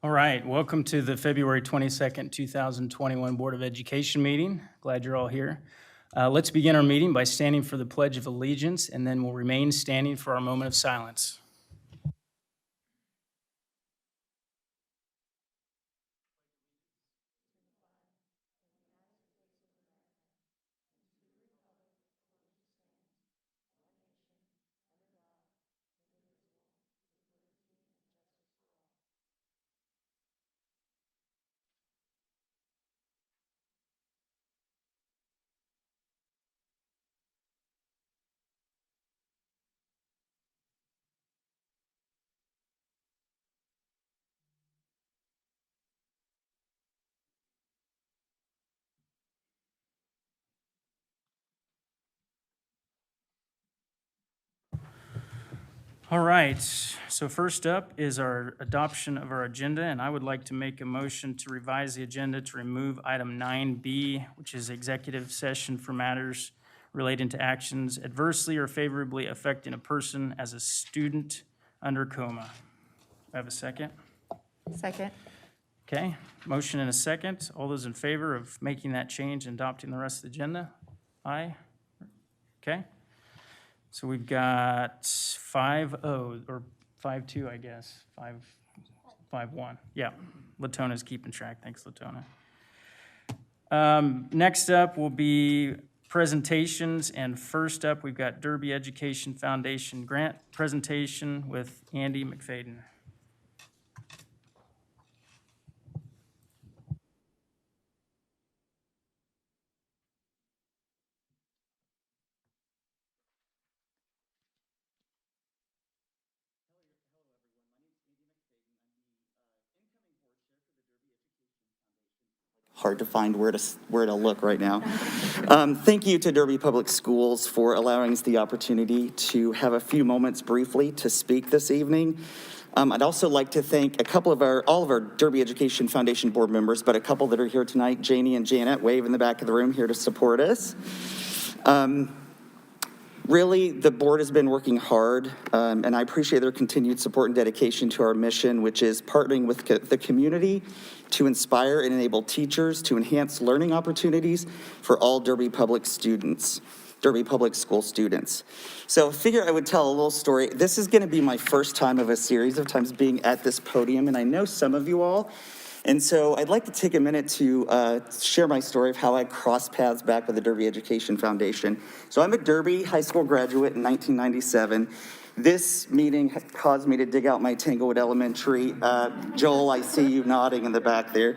All right, welcome to the February 22nd, 2021 Board of Education meeting. Glad you're all here. Let's begin our meeting by standing for the Pledge of Allegiance, and then we'll remain standing for our moment of silence. All right, so first up is our adoption of our agenda, and I would like to make a motion to revise the agenda to remove item 9B, which is executive session for matters relating to actions adversely or favorably affecting a person as a student under coma. I have a second? Second. Okay, motion and a second. All those in favor of making that change and adopting the rest of the agenda? Aye? Okay. So we've got 5-0, or 5-2, I guess, 5-1. Yeah, Latona's keeping track. Thanks, Litona. Next up will be presentations, and first up, we've got Derby Education Foundation grant presentation with Andy McFadden. Hard to find where to look right now. Thank you to Derby Public Schools for allowing us the opportunity to have a few moments briefly to speak this evening. I'd also like to thank all of our Derby Education Foundation board members, but a couple that are here tonight, Janie and Janet, wave in the back of the room here to support us. Really, the board has been working hard, and I appreciate their continued support and dedication to our mission, which is partnering with the community to inspire and enable teachers to enhance learning opportunities for all Derby Public students, Derby Public School students. So I figure I would tell a little story. This is gonna be my first time of a series of times being at this podium, and I know some of you all. And so I'd like to take a minute to share my story of how I crossed paths back with the Derby Education Foundation. So I'm a Derby high school graduate in 1997. This meeting caused me to dig out my Tanglewood Elementary. Joel, I see you nodding in the back there.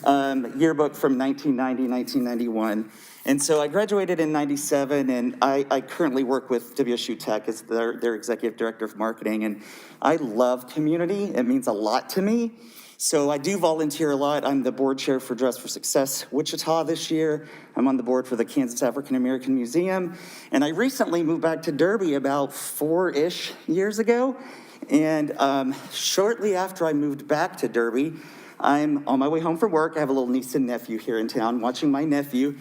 Yearbook from 1990, 1991. And so I graduated in 97, and I currently work with WSU Tech as their executive director of marketing. And I love community. It means a lot to me. So I do volunteer a lot. I'm the board chair for Dress for Success Wichita this year. I'm on the board for the Kansas African American Museum. And I recently moved back to Derby about 4-ish years ago. And shortly after I moved back to Derby, I'm on my way home from work. I have a little niece and nephew here in town, watching my nephew.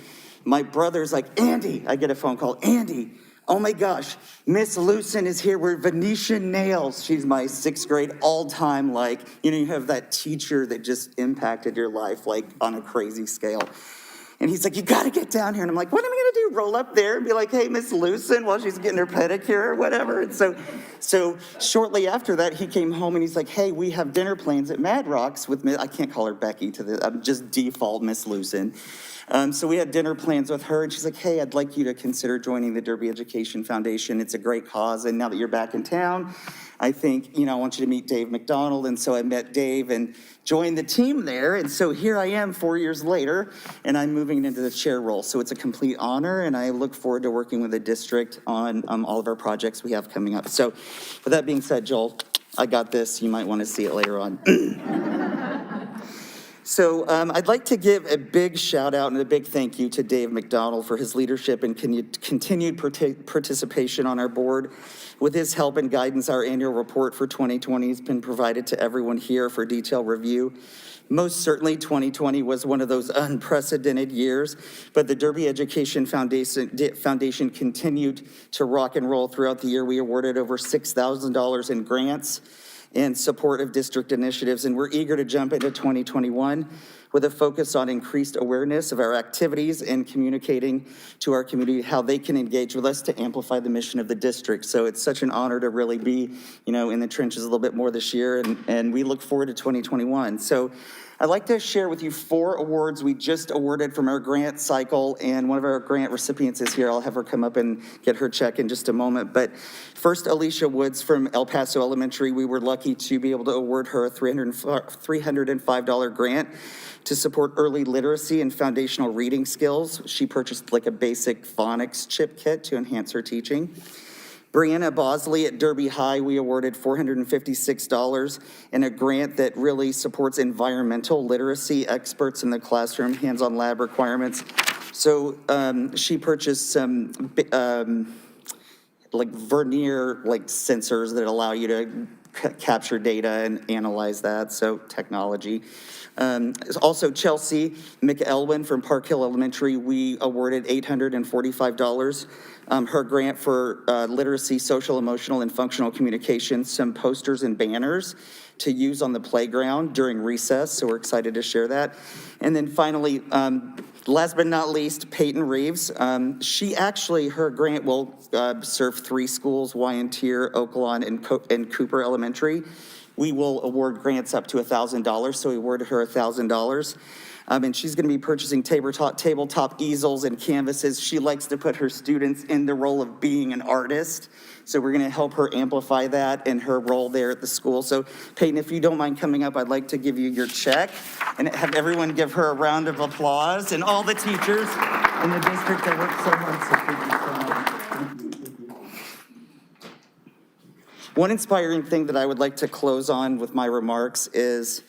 My brother's like, Andy, I get a phone call, Andy, oh my gosh, Miss Lucen is here. We're Venetian Nails. She's my 6th grade all-time, you have that teacher that just impacted your life, on a crazy scale. And he's like, you gotta get down here. And I'm like, what am I gonna do? Roll up there and be like, hey, Miss Lucen, while she's getting her pedicure or whatever. And so shortly after that, he came home and he's like, hey, we have dinner plans at Mad Rocks with, I can't call her Becky I'm just default Miss Lucen. So we had dinner plans with her, and she's like, hey, I'd like you to consider joining the Derby Education Foundation. It's a great cause, and now that you're back in town, I think, I want you to meet Dave McDonald. And so I met Dave and joined the team there. And so here I am 4 years later, and I'm moving into the chair role. So it's a complete honor, and I look forward to working with the district on all of our projects we have coming up. So with that being said, Joel, I got this. You might want to see it later on. So I'd like to give a big shout out and a big thank you to Dave McDonald for his leadership and continued participation on our board. With his help and guidance, our annual report for 2020 has been provided to everyone here for detailed review. Most certainly 2020 was one of those unprecedented years, but the Derby Education Foundation continued to rock and roll throughout the year. We awarded over $6,000 in grants and support of district initiatives. And we're eager to jump into 2021 with a focus on increased awareness of our activities and communicating to our community how they can engage with us to amplify the mission of the district. So it's such an honor to really be, in the trenches a little bit more this year, and we look forward to 2021. So I'd like to share with you 4 awards we just awarded from our grant cycle, and one of our grant recipients is here. I'll have her come up and get her check in just a moment. But first, Alicia Woods from El Paso Elementary. We were lucky to be able to award her a $305 grant to support early literacy and foundational reading skills. She purchased like a basic phonics chip kit to enhance her teaching. Brianna Bosley at Derby High, we awarded $456 in a grant that really supports environmental literacy experts in the classroom, hands-on lab requirements. So she purchased some like vernier sensors that allow you to capture data and analyze that, so technology. Also, Chelsea McElwin from Park Hill Elementary, we awarded $845. Her grant for literacy, social, emotional, and functional communication, some posters and banners to use on the playground during recess, so we're excited to share that. And then finally, last but not least, Peyton Reeves. Her grant will serve 3 schools, Wyantier, Oaklawn, and Cooper Elementary. We will award grants up to $1,000, so we awarded her $1,000. And she's going to be purchasing tabletop easels and canvases. She likes to put her students in the role of being an artist. So we're going to help her amplify that in her role there at the school. So Peyton, if you don't mind coming up, I'd like to give you your check and have everyone give her a round of applause, and all the teachers in the district that work so hard. So thank you so much. Thank you. One inspiring thing that I would like to close on with my remarks is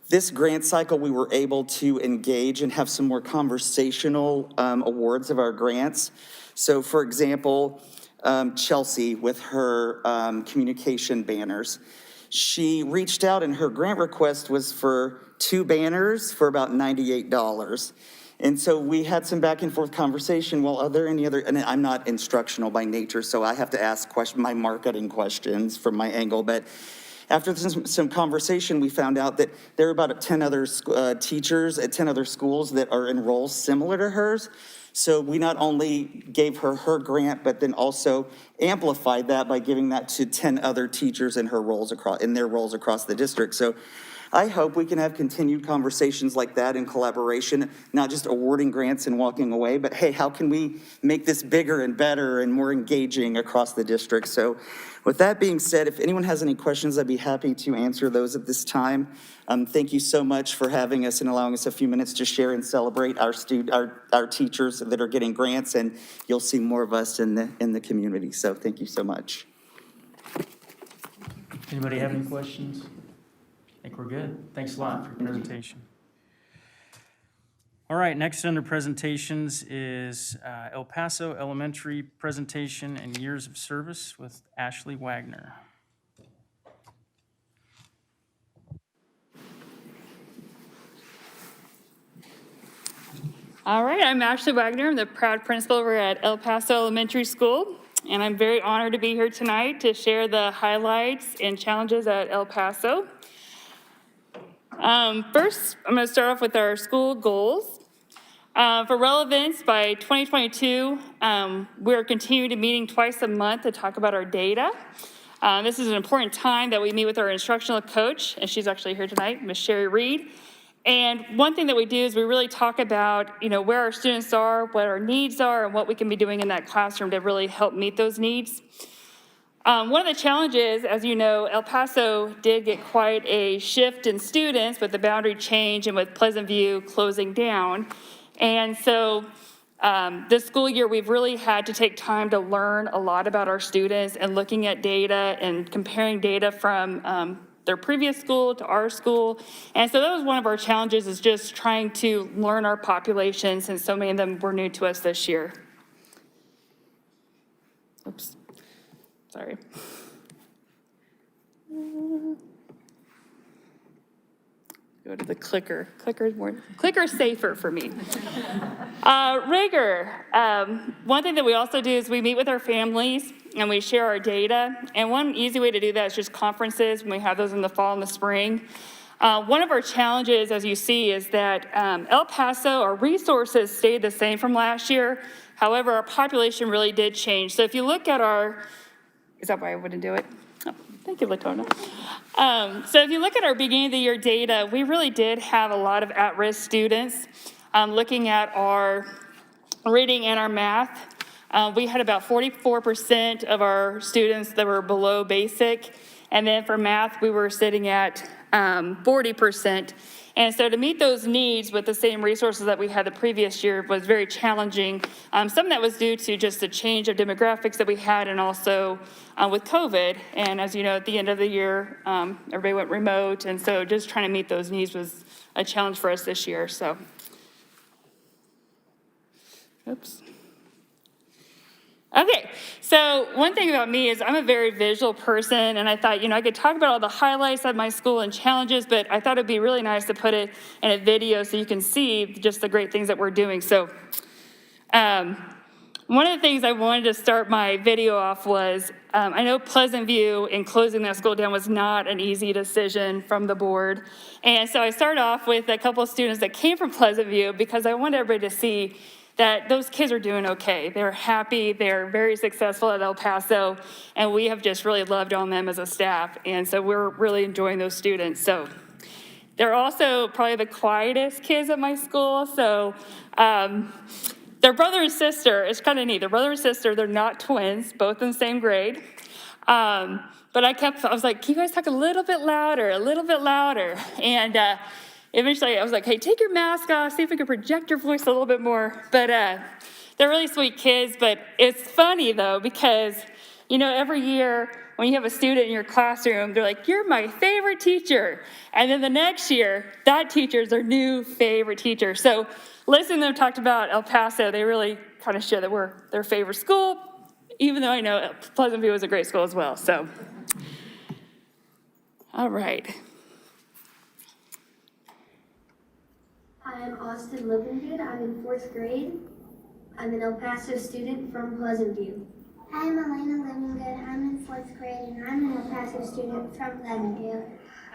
this grant cycle, we were able to engage and have some more conversational awards of our grants. So for example, Chelsea with her communication banners. She reached out and her grant request was for 2 banners for about $98. And so we had some back and forth conversation. Well, are there any other, and I'm not instructional by nature, so I have to ask my marketing questions from my angle, but after some conversation, we found out that there are about 10 other teachers at 10 other schools that are enrolled similar to hers. So we not only gave her grant, but then also amplified that by giving that to 10 other teachers in their roles across the district. So I hope we can have continued conversations like that in collaboration, not just awarding grants and walking away, but hey, how can we make this bigger and better and more engaging across the district? So with that being said, if anyone has any questions, I'd be happy to answer those at this time. Thank you so much for having us and allowing us a few minutes to share and celebrate our teachers that are getting grants, and you'll see more of us in the community. So thank you so much. Anybody have any questions? I think we're good. Thanks a lot for your presentation. All right, next under presentations is El Paso Elementary presentation and years of service with Ashley Wagner. All right, I'm Ashley Wagner. I'm the proud principal over at El Paso Elementary School, and I'm very honored to be here tonight to share the highlights and challenges at El Paso. First, I'm going to start off with our school goals. For relevance, by 2022, we're continuing to meeting twice a month to talk about our data. This is an important time that we meet with our instructional coach, and she's actually here tonight, Ms. Sherry Reed. And one thing that we do is we really talk about, where our students are, what our needs are, and what we can be doing in that classroom to really help meet those needs. One of the challenges, as you know, El Paso did get quite a shift in students with the boundary change and with Pleasant View closing down. And so this school year, we've really had to take time to learn a lot about our students and looking at data and comparing data from their previous school to our school. And so that was one of our challenges, is just trying to learn our population, since so many of them were new to us this year. Oops. Sorry. Go Go to the clicker. Clicker's safer for me. Rigor. One thing that we also do is we meet with our families and we share our data. And one easy way to do that is just conferences when we have those in the fall and the spring. One of our challenges, as you see, is that El Paso, our resources stayed the same from last year. However, our population really did change. So if you look at our, is that why I wouldn't do it? Oh, thank you, Litona. So if you look at our beginning of the year data, we really did have a lot of at-risk students. Looking at our reading and our math, we had about 44% of our students that were below basic. And then for math, we were sitting at 40%. And so to meet those needs with the same resources that we had the previous year was very challenging. Some of that was due to just the change of demographics that we had and also with COVID. And as you know, at the end of the year, everybody went remote. And so just trying to meet those needs was a challenge for us this year. So, oops. Okay, so one thing about me is I'm a very visual person, and I thought, I could talk about all the highlights of my school and challenges, but I thought it'd be really nice to put it in a video so you can see just the great things that we're doing. So one of the things I wanted to start my video off was, I know Pleasant View and closing that school down was not an easy decision from the board. And so I started off with a couple of students that came from Pleasant View because I wanted everybody to see that those kids are doing okay. They're happy, they're very successful at El Paso, and we have just really loved on them as a staff, and so we're really enjoying those students. So they're also probably the quietest kids at my school, so their brother and sister, it's kind of neat. Their brother and sister, they're not twins, both in the same grade. But I was like, can you guys talk a little bit louder, and eventually, I was like, hey, take your mask off, see if we can project your voice a little bit more. But they're really sweet kids. But it's funny, though, because, every year when you have a student in your classroom, they're like, you're my favorite teacher. And then the next year, that teacher is their new favorite teacher. So listening to them talk about El Paso, they really kind of share that we're their favorite school, even though I know Pleasant View is a great school as well. So, all right. I'm Austin Livingood. I'm in 4th grade. I'm an El Paso student from Pleasant View. I'm Elena Livingood. I'm in 4th grade, and I'm an El Paso student from Pleasant View.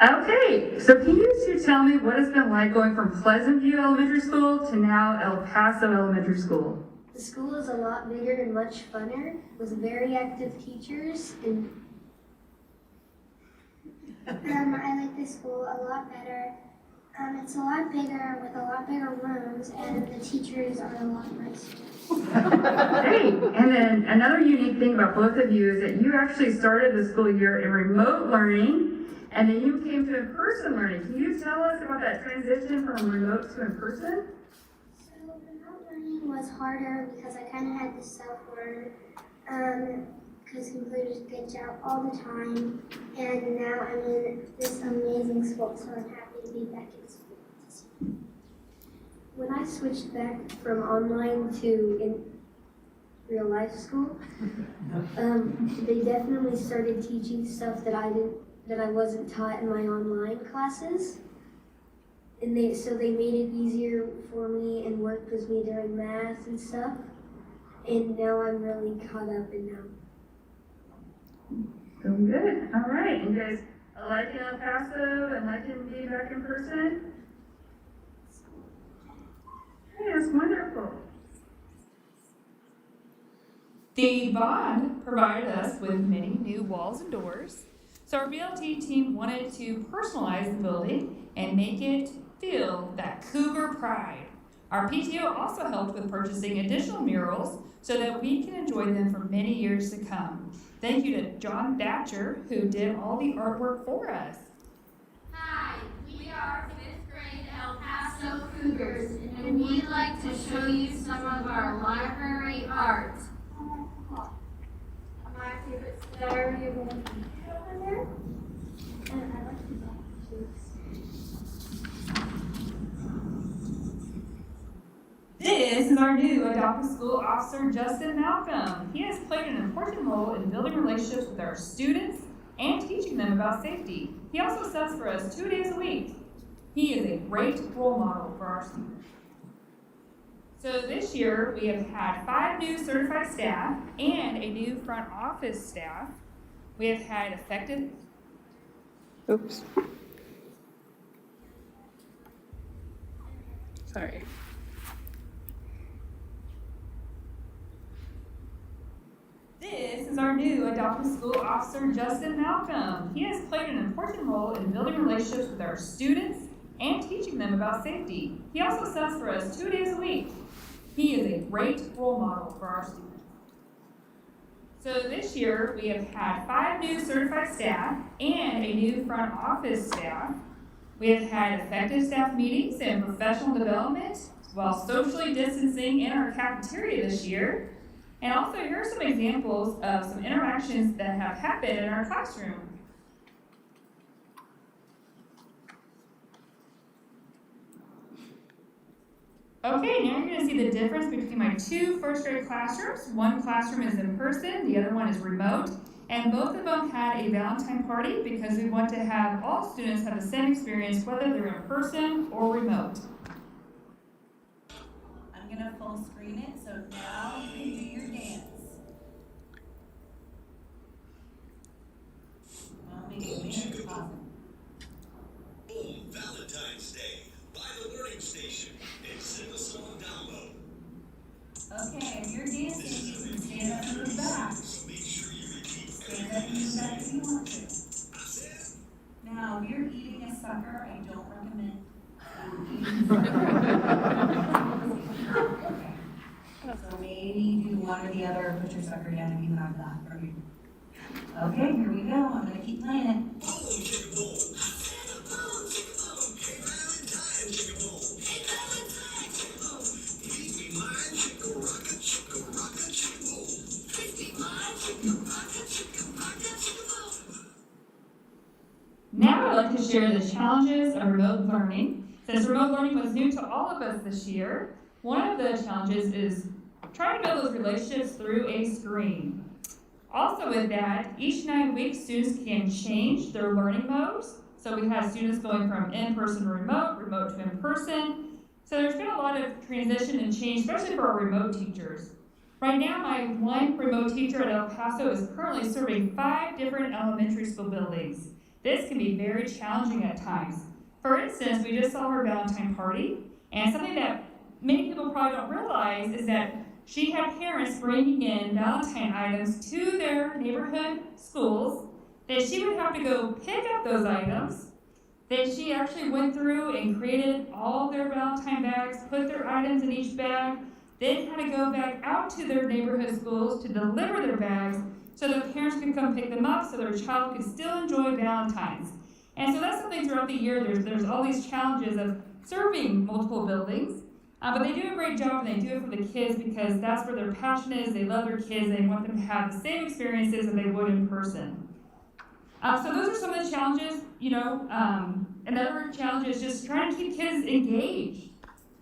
Okay, so can you two tell me what it's been like going from Pleasant View Elementary School to now El Paso Elementary School? The school is a lot bigger and much funner with very active teachers. And I like the school a lot better. It's a lot bigger with a lot bigger rooms, and the teachers are a lot nicer. Great. And then another unique thing about both of you is that you actually started the school year in remote learning, and then you came to in-person learning. Can you tell us about that transition from remote to in-person? So remote learning was harder because I kind of had to self-learn, because computers glitch out all the time, and now I'm in this amazing school, so I'm happy to be back in school. when I switched back from online to in real life school, they definitely started teaching stuff that I wasn't taught in my online classes. And so they made it easier for me and worked with me during math and stuff. And now I'm really caught up in now. Doing good. All right. You guys liking El Paso and liking being back in person? Hey, that's wonderful. The bond provided us with many new walls and doors, so our BLT team wanted to personalize the building and make it feel that Cougar pride. Our PTO also helped with purchasing additional murals so that we can enjoy them for many years to come. Thank you to John Thatcher, who did all the artwork for us. Hi, we are 5th grade El Paso Cougars, and we'd like to show you some of our library art. My favorite star here over there. And I like the boxes. This is our new adopted school officer, Justin Malcolm. He has played an important role in building relationships with our students and teaching them about safety. He also subs for us 2 days a week. He is a great role model for our students. So this year, we have had 5 new certified staff and a new front office staff. We have had effective, Sorry. This is our new adopted school officer, Justin Malcolm. He has played an important role in building relationships with our students and teaching them about safety. He also subs for us 2 days a week. He is a great role model for our students. So this year, we have had 5 new certified staff and a new front office staff. We have had effective staff meetings and professional development while socially distancing in our cafeteria this year. And also, here are some examples of some interactions that have happened in our classroom. Okay, now you're going to see the difference between my 2 first grade classrooms. One classroom is in person, the other one is remote. And both of them had a Valentine party because we want to have all students have the same experience, whether they're in person or remote. I'm going to full screen it, so now you can do your dance. Well, maybe it's awesome. Boom, Valentine's Day by the Learning Station and send a song download. Okay, if you're dancing, you can stand up and move back. So make sure you repeat Stand up and move back if you want to. I said. Now, if you're eating a sucker, I don't recommend eating sucker. So maybe do one or the other, or put your sucker down if you have that. Okay, here we go. I'm going to keep playing it. Boom, chicka boom. I said a boom, chicka boom. Hey, Valentine, chicka boom. Hey, Valentine, chicka boom. Please be mine, chicka rocka, chicka boom. Please be mine, chicka rocka, chicka boom. Now I'd like to share the challenges of remote learning. Since remote learning was new to all of us this year, one of the challenges is trying to build those relationships through a screen. Also with that, each 9 weeks, students can change their learning modes. So we had students going from in-person to remote, remote to in-person. So there's been a lot of transition and change, especially for our remote teachers. Right now, my one remote teacher at El Paso is currently serving 5 different elementary school buildings. This can be very challenging at times. For instance, we just saw her Valentine party, and something that many people probably don't realize is that she had parents bringing in Valentine items to their neighborhood schools, that she would have to go pick up those items, that she actually went through and created all their Valentine bags, put their items in each bag, then had to go back out to their neighborhood schools to deliver their bags so the parents could come pick them up so their child could still enjoy Valentine's. And so that's something throughout the year, there's all these challenges of serving multiple buildings. But they do a great job, and they do it for the kids because that's where their passion is. They love their kids. They want them to have the same experiences that they would in person. So those are some of the challenges. Another challenge is just trying to keep kids engaged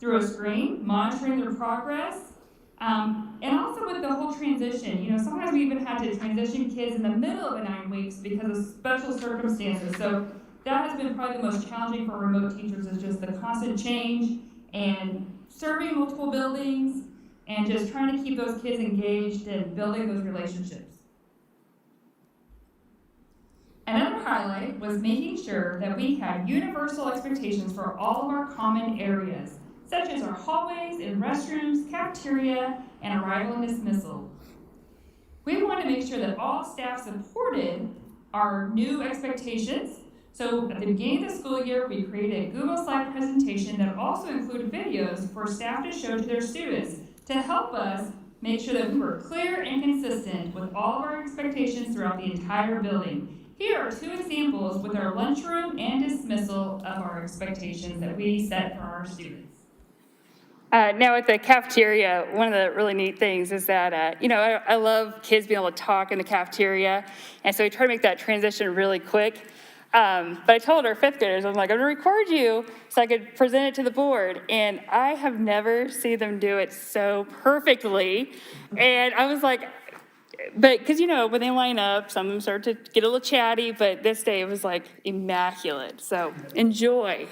through a screen, monitoring their progress, and also with the whole transition. Sometimes we even had to transition kids in the middle of the 9 weeks because of special circumstances. So that has been probably the most challenging for remote teachers is just the constant change and serving multiple buildings, and just trying to keep those kids engaged and building those relationships. Another highlight was making sure that we had universal expectations for all of our common areas, such as our hallways and restrooms, cafeteria, and arrival and dismissal. We wanted to make sure that all staff supported our new expectations. So at the beginning of the school year, we created a Google slide presentation that also included videos for staff to show to their students to help us make sure that we were clear and consistent with all of our expectations throughout the entire building. Here are 2 examples with our lunchroom and dismissal of our expectations that we set for our students. Now at the cafeteria, one of the really neat things is that, I love kids being able to talk in the cafeteria, and so we try to make that transition really quick. But I told our 5th graders, I'm going to record you so I could present it to the board. And I have never seen them do it so perfectly. And I was like, but because, when they line up, some of them start to get a little chatty, but this day it was like immaculate. So enjoy.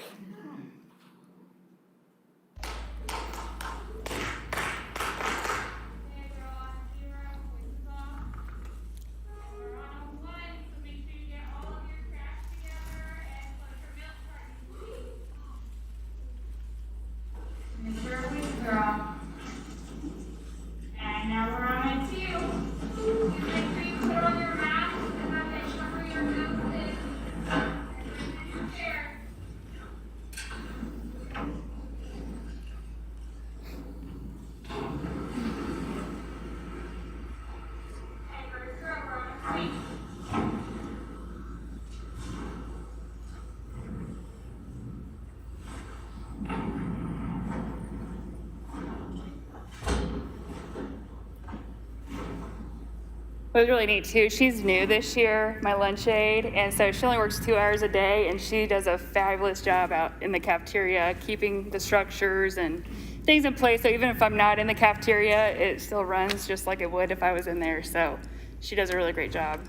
It was really neat too. She's new this year, my lunch aide, and so she only works 2 hours a day, and she does a fabulous job out in the cafeteria, keeping the structures and things in place. So even if I'm not in the cafeteria, it still runs just like it would if I was in there. So she does a really great job.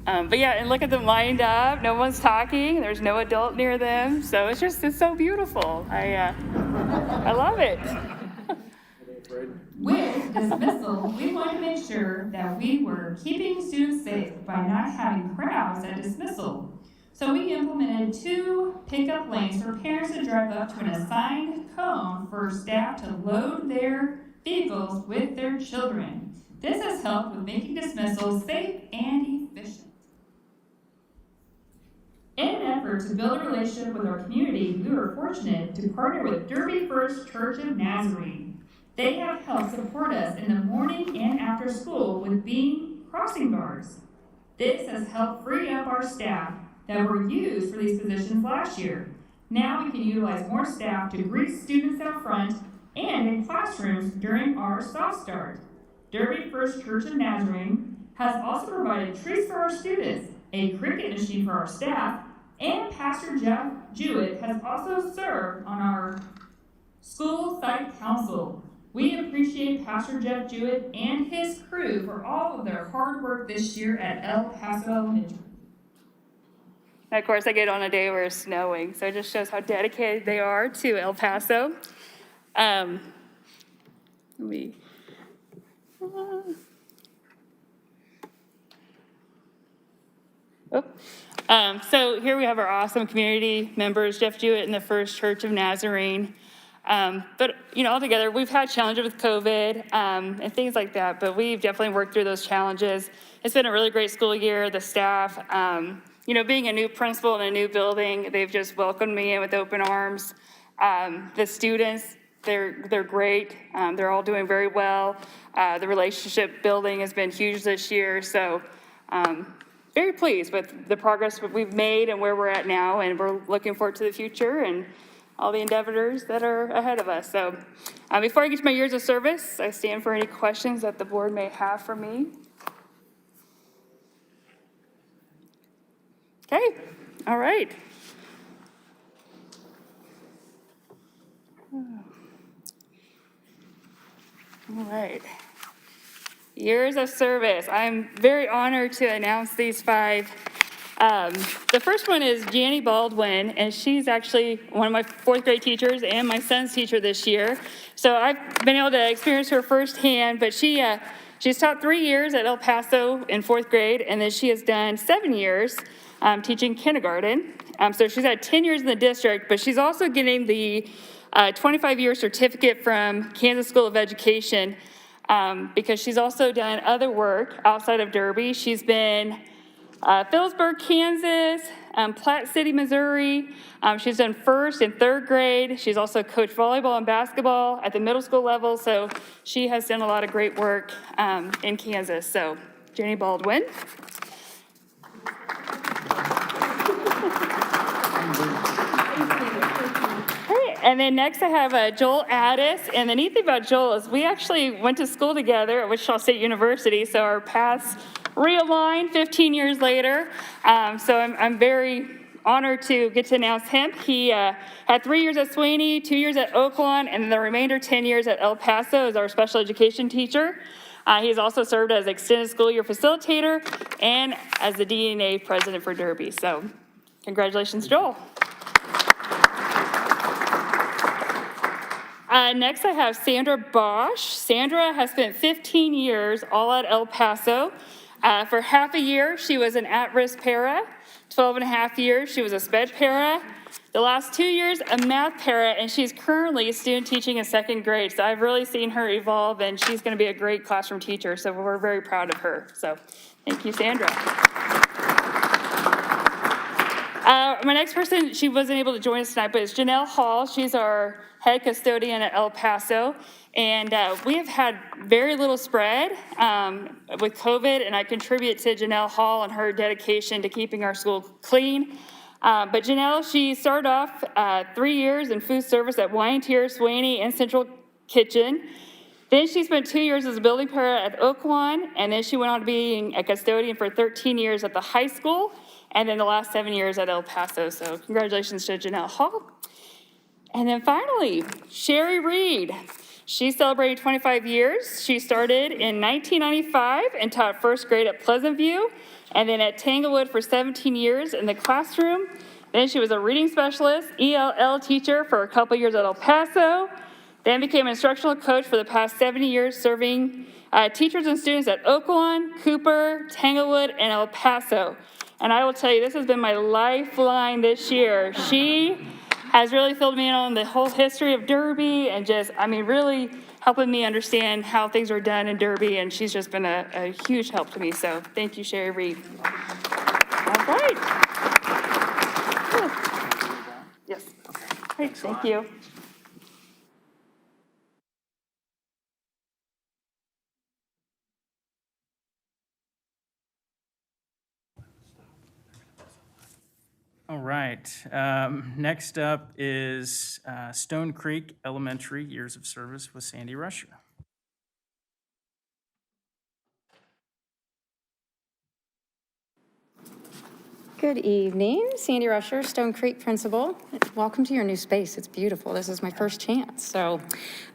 But yeah, and look at them lined up. No one's talking. There's no adult near them. So it's so beautiful. I love it. With dismissal, we wanted to make sure that we were keeping students safe by not having crowds at dismissal. So we implemented 2 pickup lanes for parents to drive up to an assigned cone for staff to load their vehicles with their children. This has helped with making dismissals safe and efficient. In an effort to build a relationship with our community, we were fortunate to partner with Derby First Church of Nazarene. They have helped support us in the morning and after school with being crossing guards. This has helped free up our staff that were used for these positions last year. Now we can utilize more staff to greet students out front and in classrooms during our soft start. Derby First Church of Nazarene has also provided treats for our students, a cricket machine for our staff, and Pastor Jeff Jewett has also served on our school site council. We appreciate Pastor Jeff Jewett and his crew for all of their hard work this year at El Paso Elementary. And of course, I get on a day where it's snowing, so it just shows how dedicated they are to El Paso. So here we have our awesome community members, Jeff Jewett and the First Church of Nazarene. But, all together, we've had challenges with COVID and things like that, but we've definitely worked through those challenges. It's been a really great school year. The staff, being a new principal in a new building, they've just welcomed me in with open arms. The students, they're great. They're all doing very well. The relationship building has been huge this year, so very pleased with the progress we've made and where we're at now, and we're looking forward to the future and all the endeavors that are ahead of us. So before I get to my years of service, I stand for any questions that the board may have for me. Okay, all right. All right. Years of service. I'm very honored to announce these 5. The first one is Janny Baldwin, and she's actually one of my 4th grade teachers and my son's teacher this year. So I've been able to experience her firsthand, but she's taught 3 years at El Paso in 4th grade, and then she has done 7 years teaching kindergarten. So she's had 10 years in the district, but she's also getting the 25-year certificate from Kansas School of Education because she's also done other work outside of Derby. She's been Phillipsburg, Kansas, Platte City, Missouri. She's done 1st and 3rd grade. She's also coached volleyball and basketball at the middle school level, so she has done a lot of great work in Kansas. So, Janny Baldwin. And then next I have Joel Addis, and the neat thing about Joel is we actually went to school together at Wichita State University, so our paths realigned 15 years later. So I'm very honored to get to announce him. He had 3 years at Sweeney, 2 years at Oaklawn, and the remainder 10 years at El Paso as our special education teacher. He's also served as extended school year facilitator and as the DNA president for Derby. So congratulations, Joel. Next, I have Sandra Bosch. Sandra has spent 15 years all at El Paso. For half a year, she was an at-risk para. 12 and a half years, she was a sped para. The last 2 years, a math para, and she's currently a student teaching in 2nd grade. So I've really seen her evolve, and she's going to be a great classroom teacher. So we're very proud of her. So thank you, Sandra. My next person, she wasn't able to join us tonight, but it's Janelle Hall. She's our head custodian at El Paso. And we have had very little spread with COVID, and I contribute to Janelle Hall and her dedication to keeping our school clean. But Janelle, she started off 3 years in food service at Wyantier, Sweeney, and Central Kitchen. Then she spent 2 years as a building para at Oakwan, and then she went on to being a custodian for 13 years at the high school, and then the last 7 years at El Paso. So congratulations to Janelle Hall. And then finally, Sherry Reed. She celebrated 25 years. She started in 1995 and taught first grade at Pleasant View, and then at Tanglewood for 17 years in the classroom. Then she was a reading specialist, ELL teacher for a couple years at El Paso, then became an instructional coach for the past 70 years, serving teachers and students at Oakland, Cooper, Tanglewood, and El Paso. And I will tell you, this has been my lifeline this year. She has really filled me in on the whole history of Derby and just, really helping me understand how things are done in Derby, and she's just been a huge help to me. So thank you, Sherry Reed. All right. Yes. Great, thank you. All right. Next up is Stone Creek Elementary Years of Service with Sandy Rusher. Good evening, Sandy Rusher, Stone Creek Principal. Welcome to your new space. It's beautiful. This is my first chance. So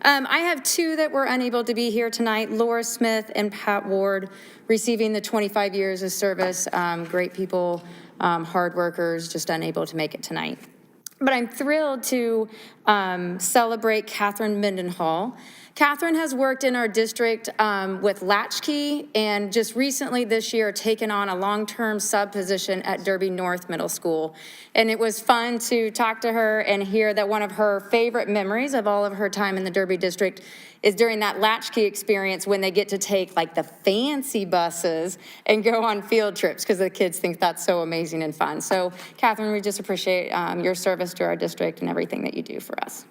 I have two that were unable to be here tonight, Laura Smith and Pat Ward, receiving the 25 years of service. Great people, hard workers, just unable to make it tonight. But I'm thrilled to celebrate Catherine Mendenhall. Catherine has worked in our district with Latchkey, and just recently this year taken on a long-term sub position at Derby North Middle School. And it was fun to talk to her and hear that one of her favorite memories of all of her time in the Derby district is during that Latchkey experience when they get to take like the fancy buses and go on field trips, because the kids think that's so amazing and fun. So Catherine, we just appreciate your service to our district and everything that you do for us.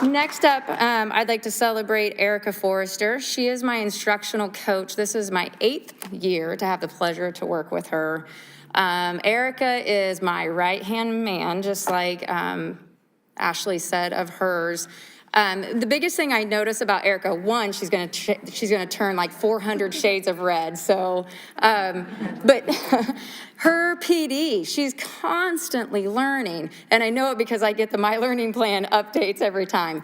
Next up, I'd like to celebrate Erica Forrester. She is my instructional coach. This is my 8th year to have the pleasure to work with her. Erica is my right-hand man, just like Ashley said of hers. The biggest thing I notice about Erica, one, she's gonna turn like 400 shades of red. So, but her PD, she's constantly learning, and I know it because I get the My Learning Plan updates every time.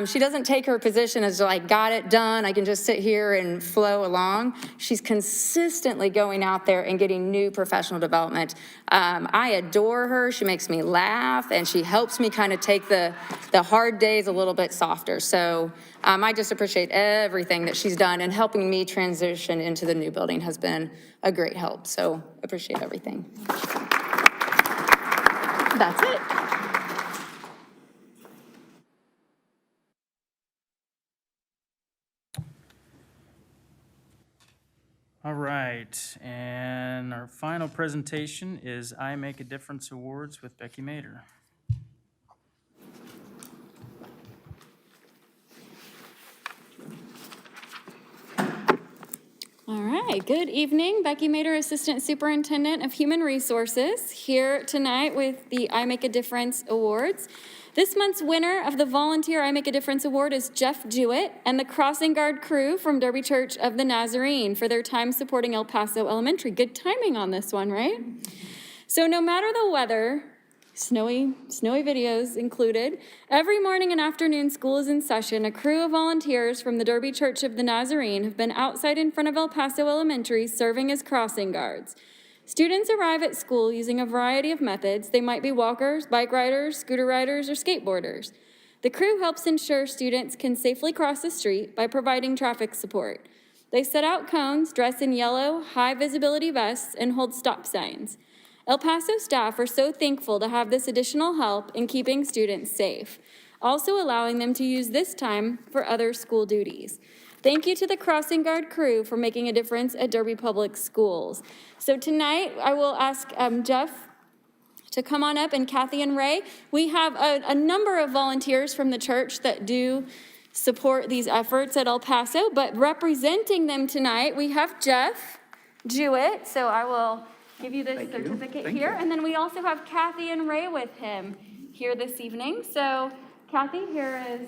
She doesn't take her position as like, got it done, I can just sit here and flow along. She's consistently going out there and getting new professional development. I adore her. She makes me laugh, and she helps me kind of take the hard days a little bit softer. So I just appreciate everything that she's done, and helping me transition into the new building has been a great help. So appreciate everything. That's it. All right, and our final presentation is I Make a Difference Awards with Becky Mader. All right, good evening. Becky Mader, Assistant Superintendent of Human Resources, here tonight with the I Make a Difference Awards. This month's winner of the Volunteer I Make a Difference Award is Jeff Jewett and the Crossing Guard crew from Derby Church of the Nazarene for their time supporting El Paso Elementary. Good timing on this one, right? So no matter the weather, snowy videos included, every morning and afternoon school is in session. A crew of volunteers from the Derby Church of the Nazarene have been outside in front of El Paso Elementary serving as crossing guards. Students arrive at school using a variety of methods. They might be walkers, bike riders, scooter riders, or skateboarders. The crew helps ensure students can safely cross the street by providing traffic support. They set out cones, dress in yellow, high-visibility vests, and hold stop signs. El Paso staff are so thankful to have this additional help in keeping students safe, also allowing them to use this time for other school duties. Thank you to the Crossing Guard crew for making a difference at Derby Public Schools. So tonight, I will ask Jeff to come on up, and Kathy and Ray. We have a number of volunteers from the church that do support these efforts at El Paso, but representing them tonight, we have Jeff Jewett. So I will give you this certificate here. And then we also have Kathy and Ray with him here this evening. So Kathy, here is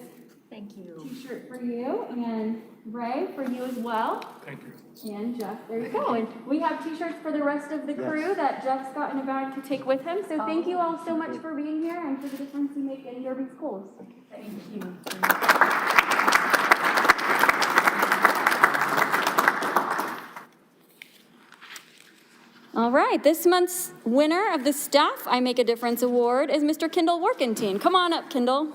t-shirt for you, and Ray, for you as well. Thank you. And Jeff, there you go. And we have t-shirts for the rest of the crew that Jeff's got in a bag to take with him. So thank you all so much for being here and for the difference you make in Derby schools. Thank you. All right, this month's winner of the Staff I Make a Difference Award is Mr. Kendall Workentine. Come on up, Kendall.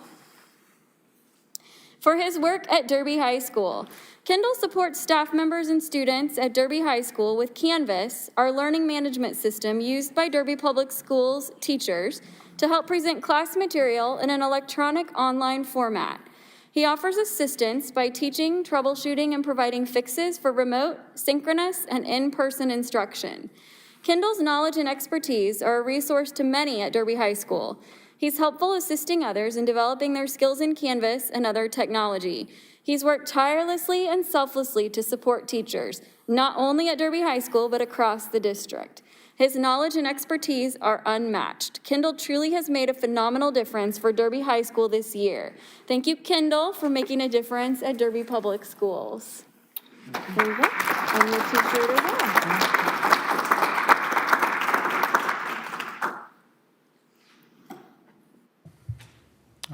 For his work at Derby High School, Kendall supports staff members and students at Derby High School with Canvas, our learning management system used by Derby Public Schools teachers to help present class material in an electronic online format. He offers assistance by teaching, troubleshooting, and providing fixes for remote, synchronous, and in-person instruction. Kendall's knowledge and expertise are a resource to many at Derby High School. He's helpful assisting others in developing their skills in Canvas and other technology. He's worked tirelessly and selflessly to support teachers, not only at Derby High School, but across the district. His knowledge and expertise are unmatched. Kendall truly has made a phenomenal difference for Derby High School this year. Thank you, Kendall, for making a difference at Derby Public Schools. There you go. And your t-shirt as well.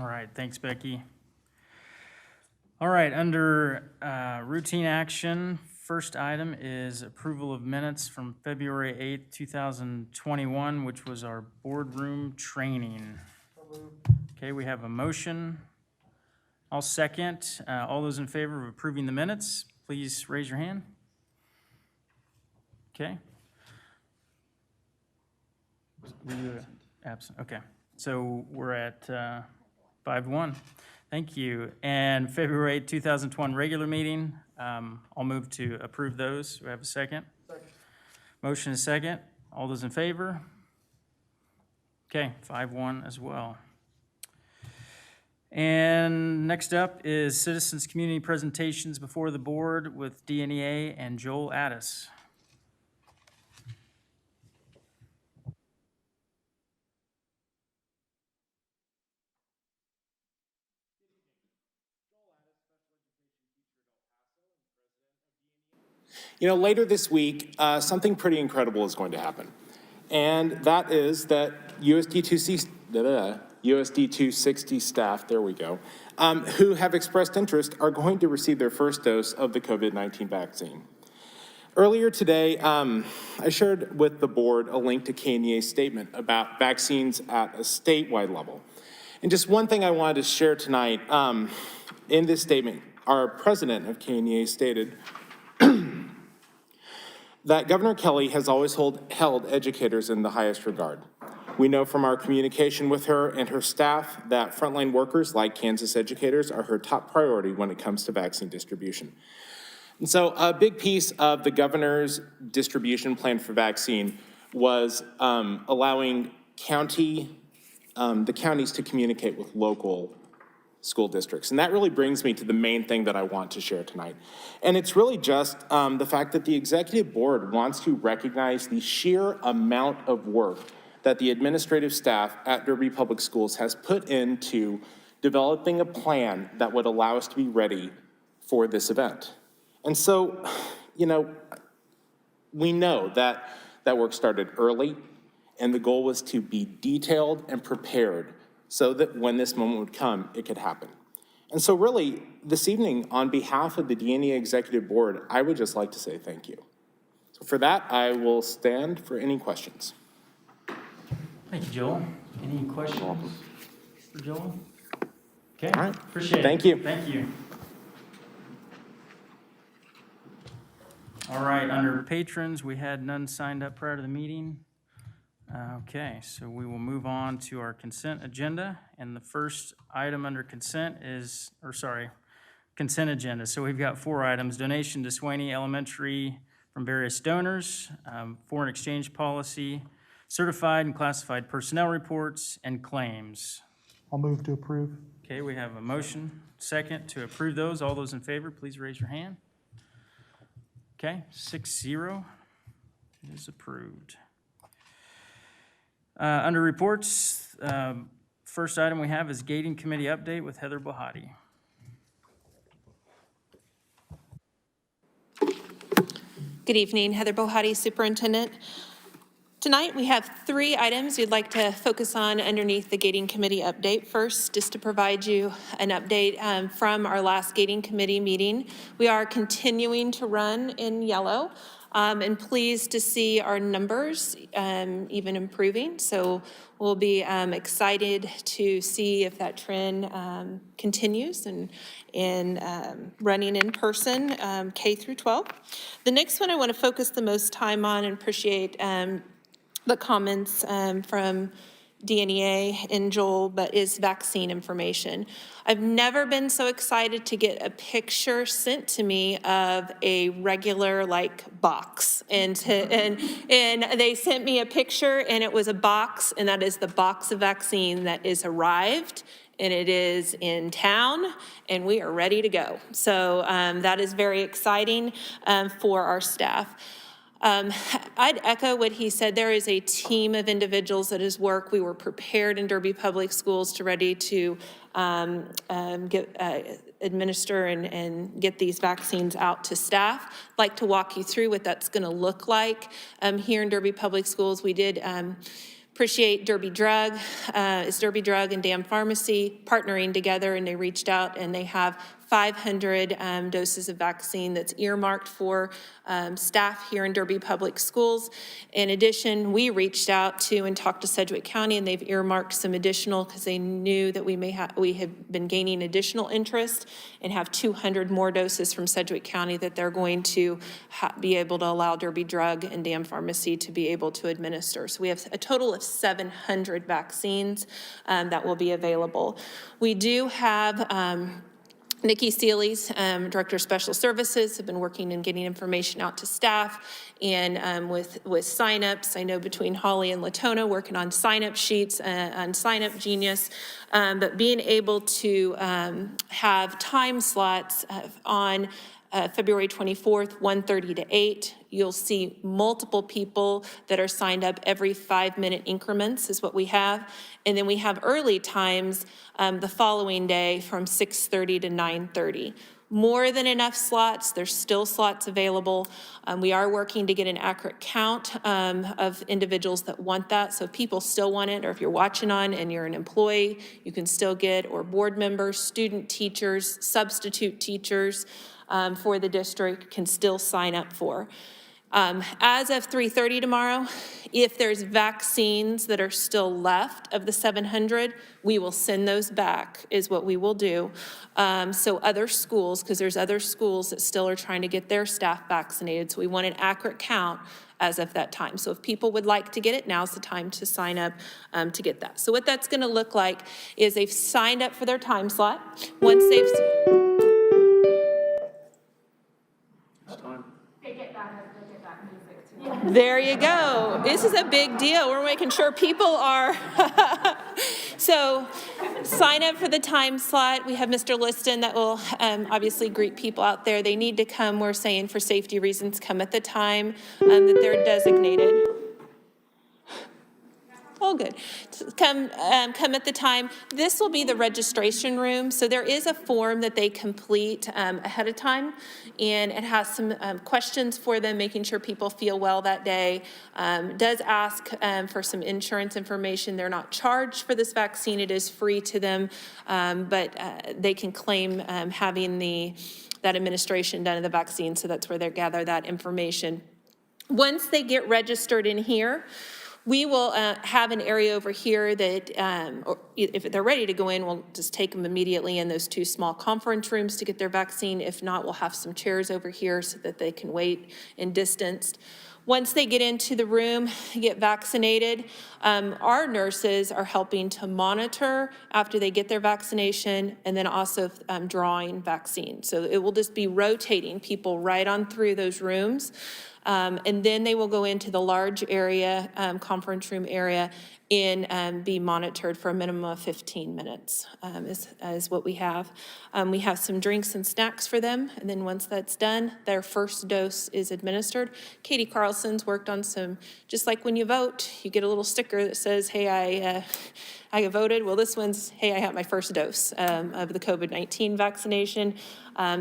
All right, thanks, Becky. All right, under routine action, first item is approval of minutes from February 8th, 2021, which was our boardroom training. Okay, we have a motion. I'll second. All those in favor of approving the minutes, please raise your hand. Okay. Were you absent? Okay, so we're at 5-1. Thank you. And February 8, 2021 regular meeting, I'll move to approve those. Do we have a second? Second. Motion is second. All those in favor? Okay, 5-1 as well. And next up is citizens' community presentations before the board with DNEA and Joel Addis. You know, later this week, something pretty incredible is going to happen. And that is that USD 260 staff, there we go, who have expressed interest are going to receive their first dose of the COVID-19 vaccine. Earlier today, I shared with the board a link to KNEA's statement about vaccines at a statewide level. And just one thing I wanted to share tonight, in this statement, our president of KNEA stated that Governor Kelly has always held educators in the highest regard. We know from our communication with her and her staff that frontline workers like Kansas educators are her top priority when it comes to vaccine distribution. And so a big piece of the governor's distribution plan for vaccine was allowing the counties to communicate with local school districts. And that really brings me to the main thing that I want to share tonight. And it's really just the fact that the executive board wants to recognize the sheer amount of work that the administrative staff at Derby Public Schools has put into developing a plan that would allow us to be ready for this event. And so, you know, we know that that work started early, and the goal was to be detailed and prepared so that when this moment would come, it could happen. And so really, this evening, on behalf of the DNEA Executive Board, I would just like to say thank you. So for that, I will stand for any questions. Thank you, Joel. Any questions for Joel? Okay, All right. Appreciate it. Thank you. Thank you. All right, under patrons, we had none signed up prior to the meeting. Okay, so we will move on to our consent agenda, and the first item under consent is, consent agenda. So we've got 4 items: donation to Swaney Elementary from various donors, foreign exchange policy, certified and classified personnel reports, and claims. I'll move to approve. Okay, we have a motion, second, to approve those. All those in favor, please raise your hand. Okay, 6-0, it is approved. Under reports, First item we have is gating committee update with Heather Bohati. Good evening, Heather Bohati, Superintendent. Tonight, we have 3 items we'd like to focus on underneath the gating committee update. First, just to provide you an update from our last gating committee meeting. We are continuing to run in yellow and pleased to see our numbers even improving. So we'll be excited to see if that trend continues and running in person K through 12. The next one I want to focus the most time on and appreciate the comments from DNEA and Joel, but is vaccine information. I've never been so excited to get a picture sent to me of a regular box. And they sent me a picture and it was a box, and that is the box of vaccine that is arrived, and it is in town, and we are ready to go. So that is very exciting for our staff. I'd echo what he said. There is a team of individuals that has worked. We were prepared in Derby Public Schools to ready to administer and get these vaccines out to staff. I'd like to walk you through what that's going to look like. Here in Derby Public Schools, we did appreciate Derby Drug. It's Derby Drug and Dam Pharmacy partnering together, and they reached out and they have 500 doses of vaccine that's earmarked for staff here in Derby Public Schools. In addition, we reached out to and talked to Sedgwick County, and they've earmarked some additional because they knew that we have been gaining additional interest and have 200 more doses from Sedgwick County that they're going to be able to allow Derby Drug and Dam Pharmacy to be able to administer. So we have a total of 700 vaccines that will be available. We do have Nikki Seeley's Director of Special Services have been working and getting information out to staff and with signups. I know between Holly and Litona working on sign-up sheets on Sign-Up Genius, but being able to have time slots on February 24th, 1:30 to 8. You'll see multiple people that are signed up every 5-minute increments is what we have. And then we have early times the following day from 6:30 to 9:30. More than enough slots. There's still slots available. We are working to get an accurate count of individuals that want that. So if people still want it, or if you're watching on and you're an employee, you can still get, or board members, student teachers, substitute teachers for the district can still sign up for. As of 3:30 tomorrow, if there's vaccines that are still left of the 700, we will send those back, is what we will do. So other schools, because there's other schools that still are trying to get their staff vaccinated, so we want an accurate count as of that time. So if people would like to get it, now's the time to sign up to get that. So what that's gonna look like is they've signed up for their time slot. Once they've... There you go. This is a big deal. We're making sure people are. So sign up for the time slot. We have Mr. Liston that will obviously greet people out there. They need to come, we're saying for safety reasons, come at the time that they're designated. Oh, good. Come at the time. This will be the registration room. So there is a form that they complete ahead of time, and it has some questions for them, making sure people feel well that day. Does ask for some insurance information. They're not charged for this vaccine. It is free to them, but they can claim having that administration done of the vaccine. So that's where they gather that information. Once they get registered in here, we will have an area over here that, or if they're ready to go in, we'll just take them immediately in those 2 small conference rooms to get their vaccine. If not, we'll have some chairs over here so that they can wait and distanced. Once they get into the room, get vaccinated, our nurses are helping to monitor after they get their vaccination, and then also drawing vaccine. So it will just be rotating people right on through those rooms. And then they will go into the large area, conference room area, and be monitored for a minimum of 15 minutes is what we have. We have some drinks and snacks for them, and then once that's done, their first dose is administered. Katie Carlson's worked on some, just like when you vote, you get a little sticker that says, hey, I voted. Well, this one's, hey, I had my first dose of the COVID-19 vaccination,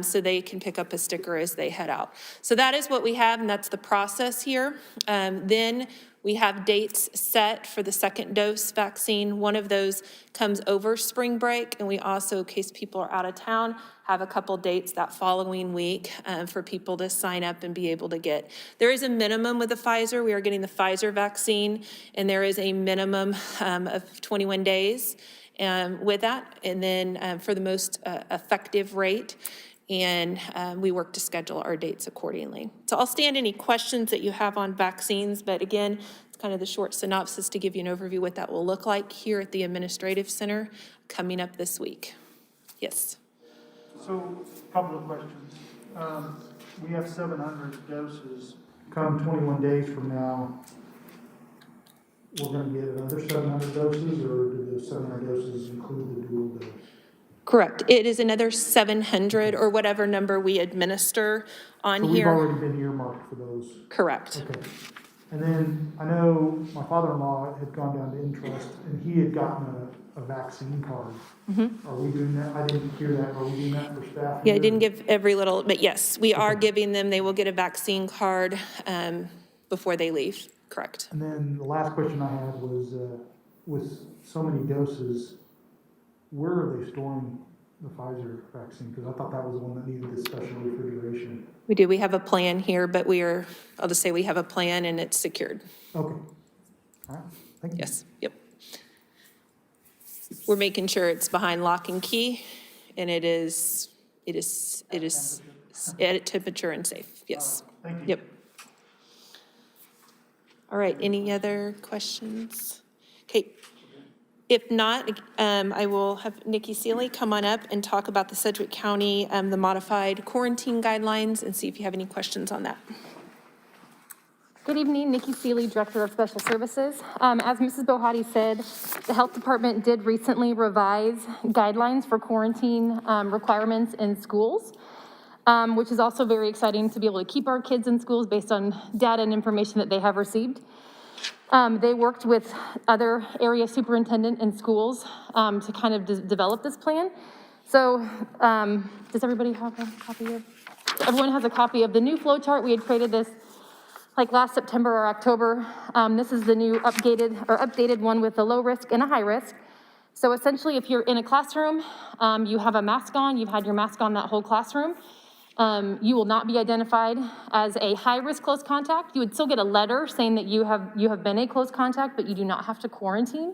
so they can pick up a sticker as they head out. So that is what we have, and that's the process here. Then we have dates set for the second dose vaccine. One of those comes over spring break, and we also, in case people are out of town, have a couple dates that following week for people to sign up and be able to get. There is a minimum with the Pfizer. We are getting the Pfizer vaccine, and there is a minimum of 21 days with that, and then for the most effective rate. And we work to schedule our dates accordingly. So I'll stand any questions that you have on vaccines, but again, it's kind of the short synopsis to give you an overview what that will look like here at the Administrative Center coming up this week. Yes. So, a couple of questions. We have 700 doses. Come 21 days from now, we're going to get another 700 doses, or do the 700 doses include the dual dose? Correct. It is another 700 or whatever number we administer on So here. we've already been earmarked for those? Correct. Okay. And then I know my father-in-law had gone down to Interest, and he had gotten a vaccine card. Are we doing that? I didn't hear that. Are we doing that for staff? Yeah, I here? didn't give every little, but yes, we are giving them, they will get a vaccine card before they leave. Correct. And then the last question I had was, with so many doses, where are they storing the Pfizer vaccine? Because I thought that was the one that needed the special refrigeration. We do. We have a plan here, but I'll just say we have a plan and it's secured. Okay. All right. Thank you. Yes. Yep. We're making sure it's behind lock and key, and it is at temperature and safe. Yes. Thank you. Yep. All right. Any other questions? Okay. If not, I will have Nikki Seeley come on up and talk about the Sedgwick County, the modified quarantine guidelines, and see if you have any questions on that. Good evening, Nikki Seeley, Director of Special Services. As Mrs. Bohati said, the Health Department did recently revise guidelines for quarantine requirements in schools, which is also very exciting to be able to keep our kids in schools based on data and information that they have received. They worked with other area superintendent in schools to kind of develop this plan. So does everybody have a copy of? Everyone has a copy of the new flow chart. We had created this like last September or October. This is the new updated one with a low risk and a high risk. So essentially, if you're in a classroom, you have a mask on, you've had your mask on that whole classroom, you will not be identified as a high-risk close contact. You would still get a letter saying that you have been a close contact, but you do not have to quarantine.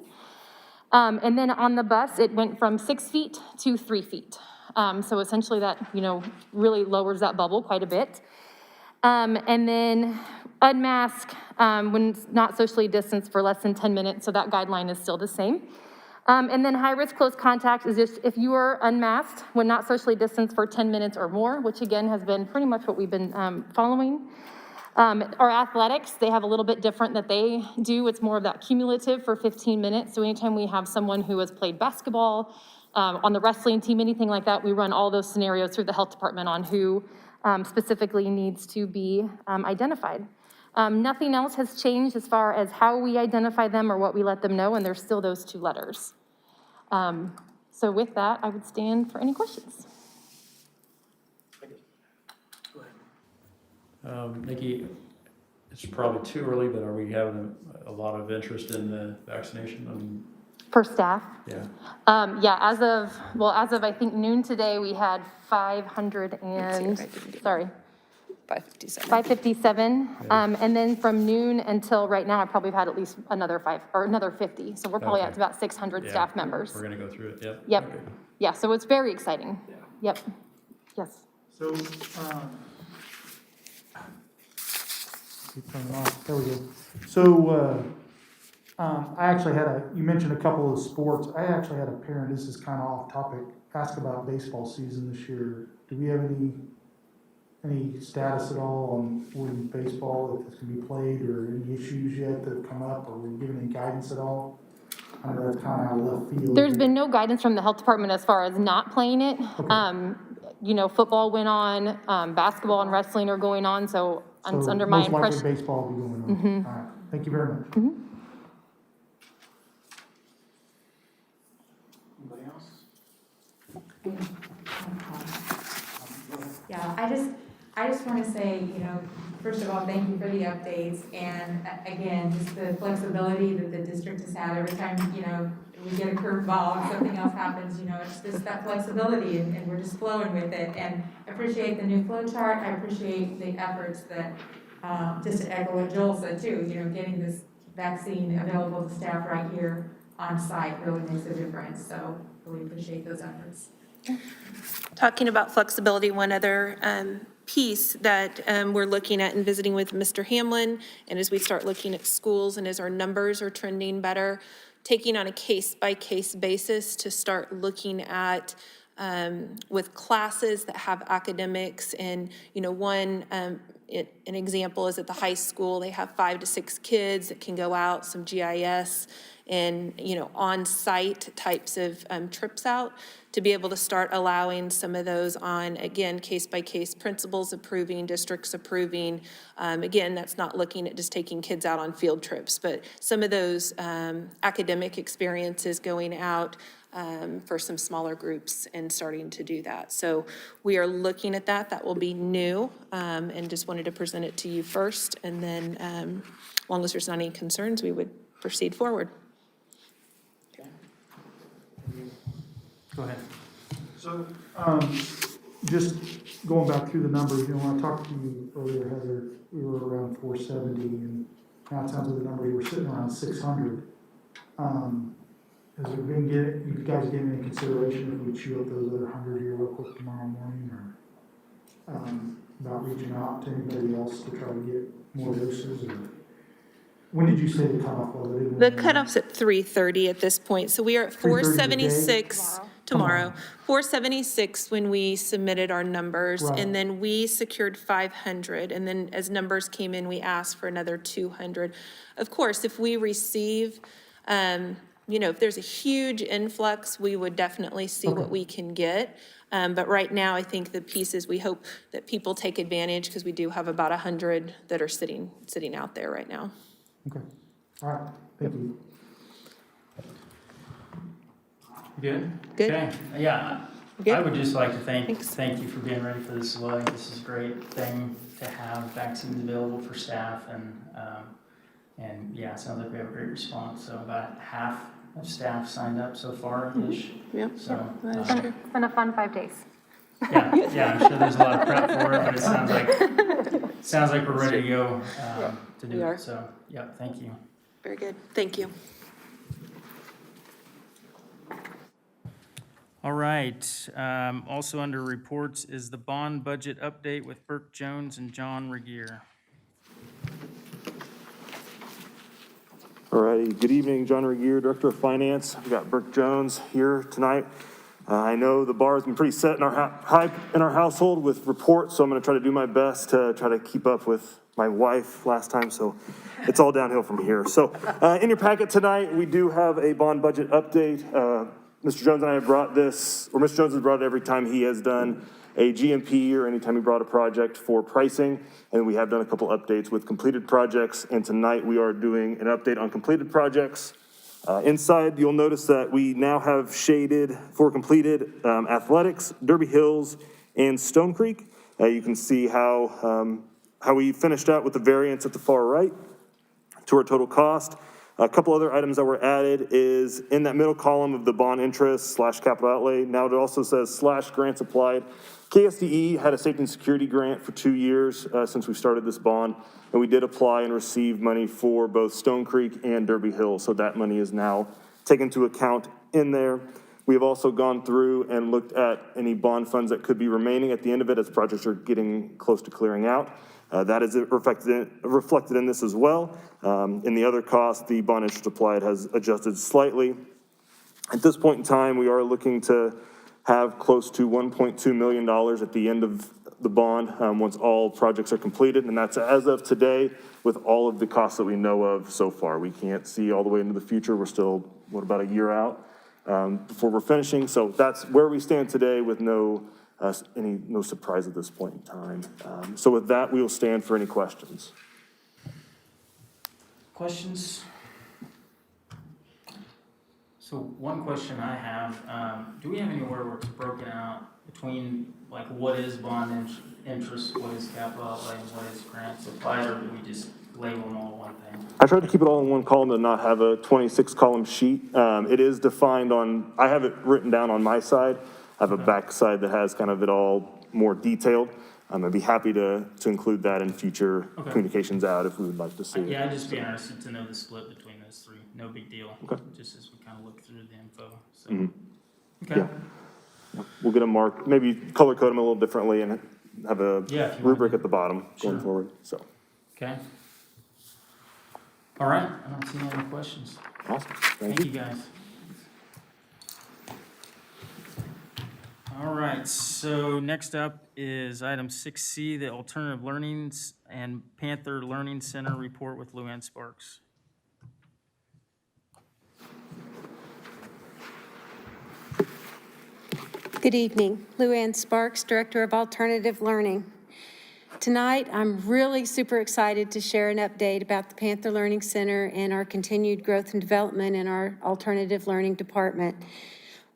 And then on the bus, it went from 6 feet to 3 feet. So essentially that, really lowers that bubble quite a bit. And then unmask when not socially distanced for less than 10 minutes, so that guideline is still the same. And then high-risk close contact is just if you are unmasked when not socially distanced for 10 minutes or more, which again has been pretty much what we've been following. Our athletics, they have a little bit different that they do. It's more of that cumulative for 15 minutes. So anytime we have someone who has played basketball, on the wrestling team, anything like that, we run all those scenarios through the health department on who specifically needs to be identified. Nothing else has changed as far as how we identify them or what we let them know, and there's still those 2 letters. So with that, I would stand for any questions. Nikki, it's probably too early, but are we having a lot of interest in the vaccination? For staff? Yeah. Yeah, as of I think noon today, we had 557. And then from noon until right now, I probably have had at least another 50. So we're probably at about 600 staff members. We're going to go through it, yep. Yep. Okay. Yeah, so it's very exciting. Yeah. Yep. Yes. So, keep turning off. There we go. So, I actually you mentioned a couple of sports. I actually had a parent, this is kind of off topic, ask about baseball season this year. Do we have any status at all on when baseball, if it's going to be played, or any issues yet that have come up, or were we given any guidance at all? I know that's kind of out of left field. There's been no guidance from the health department as far as not playing it. Okay. Football went on, basketball and wrestling are going on, so it's under my impression. Most likely baseball will be going on. All right. Thank you very much. Yeah, I just want to say, first of all, thank you for the updates, and again, just the flexibility that the district has had every time, we get a curveball and something else happens, it's just that flexibility, and we're just flowing with it, and I appreciate the new flow chart, I appreciate the efforts that, just to echo what Joel said too, getting this vaccine available to staff right here on site really makes a difference, so really appreciate those efforts. Talking about flexibility, one other piece that we're looking at and visiting with Mr. Hamlin, and as we start looking at schools and as our numbers are trending better, taking on a case-by-case basis to start looking at with classes that have academics and, an example is at the high school, they have 5 to 6 kids that can go out, some GIS and, on-site types of trips out to be able to start allowing some of those on, again, case-by-case, principals approving, districts approving. Again, that's not looking at just taking kids out on field trips, but some of those academic experiences going out for some smaller groups and starting to do that. So we are looking at that. That will be new, and just wanted to present it to you first. And then, as long as there's not any concerns, we would proceed forward. Go ahead. So, just going back through the numbers, when I talked to you earlier, Heather, we were around 470, and now it sounds like the number you were sitting around 600. Has there been, you guys given any consideration if we chew up those other 100 here real quick tomorrow morning, or about reaching out to anybody else to try to get more doses? Or when did you say the cutoff was? The cutoff's at 3:30 at this point, so we are at 476 tomorrow. 476 when we submitted our numbers, Right. and then we secured 500, and then as numbers came in, we asked for another 200. Of course, if we receive, if there's a huge influx, we would definitely see what we can get. But right now, I think the piece is we hope that people take advantage because we do have about 100 that are sitting out there right now. Okay. All right. Thank you. Good? Good. Okay, yeah. Good. I would just like to thank Thanks. you for being ready for this as well. I think this is a great thing to have vaccines available for staff, and yeah, it sounds like we have a great response. So about half of staff signed up so far-ish. Yep. So, That is true. It's been a fun 5 days. yeah, I'm sure there's a lot of prep for it, but it sounds like we're ready to go to do We are. it. So, yeah, thank you. Very good. Thank you. All right, also under reports is the bond budget update with Burke Jones and John Regier. All righty, good evening, John Regier, Director of Finance. We've got Burke Jones here tonight. I know the bar has been pretty set in our household with reports, so I'm gonna try to do my best to try to keep up with my wife last time, so it's all downhill from here. So in your packet tonight, we do have a bond budget update. Mr. Jones and I have brought this, or Mr. Jones has brought it every time he has done a GMP or anytime he brought a project for pricing, and we have done a couple updates with completed projects, and tonight we are doing an update on completed projects. Inside, you'll notice that we now have shaded for completed athletics, Derby Hills, and Stone Creek. You can see how we finished out with the variance at the far right to our total cost. A couple other items that were added is in that middle column of the bond interest / capital outlay. Now it also says / grants applied. KSDE had a safety and security grant for 2 years since we started this bond, and we did apply and receive money for both Stone Creek and Derby Hill, so that money is now taken into account in there. We have also gone through and looked at any bond funds that could be remaining at the end of it as projects are getting close to clearing out. That is reflected in this as well. In the other cost, the bond interest applied has adjusted slightly. At this point in time, we are looking to have close to $1.2 million at the end of the bond once all projects are completed, and that's as of today with all of the costs that we know of so far. We can't see all the way into the future. We're still, about a year out before we're finishing. So that's where we stand today with no surprise at this point in time. So with that, we will stand for any questions. Questions? So one question I have, do we have anywhere where it's broken out between, like, what is bond interest, what is capital outlay, and what is grants applied, or do we just label them all one thing? I tried to keep it all in one column and not have a 26-column sheet. It is defined on, I have it written down on my side. I have a back side that has kind of it all more detailed. I'd be happy to include that in future communications out if we would like to see it. Yeah, I'd just be interested to know the split between those three. No big deal. Okay. Just as we kind of look through the info, so. Mhm. Okay. Yeah. We'll get them marked, maybe color code them a little differently and have a Yeah, if you want rubric to. at the bottom going Sure. forward, so. Okay. All right, I don't see any other questions. Awesome, Thank you, guys. All right, so next up is item 6C, the Alternative Learnings and Panther Learning Center report with Luann Sparks. Good evening. Luann Sparks, Director of Alternative Learning. Tonight, I'm really super excited to share an update about the Panther Learning Center and our continued growth and development in our Alternative Learning Department.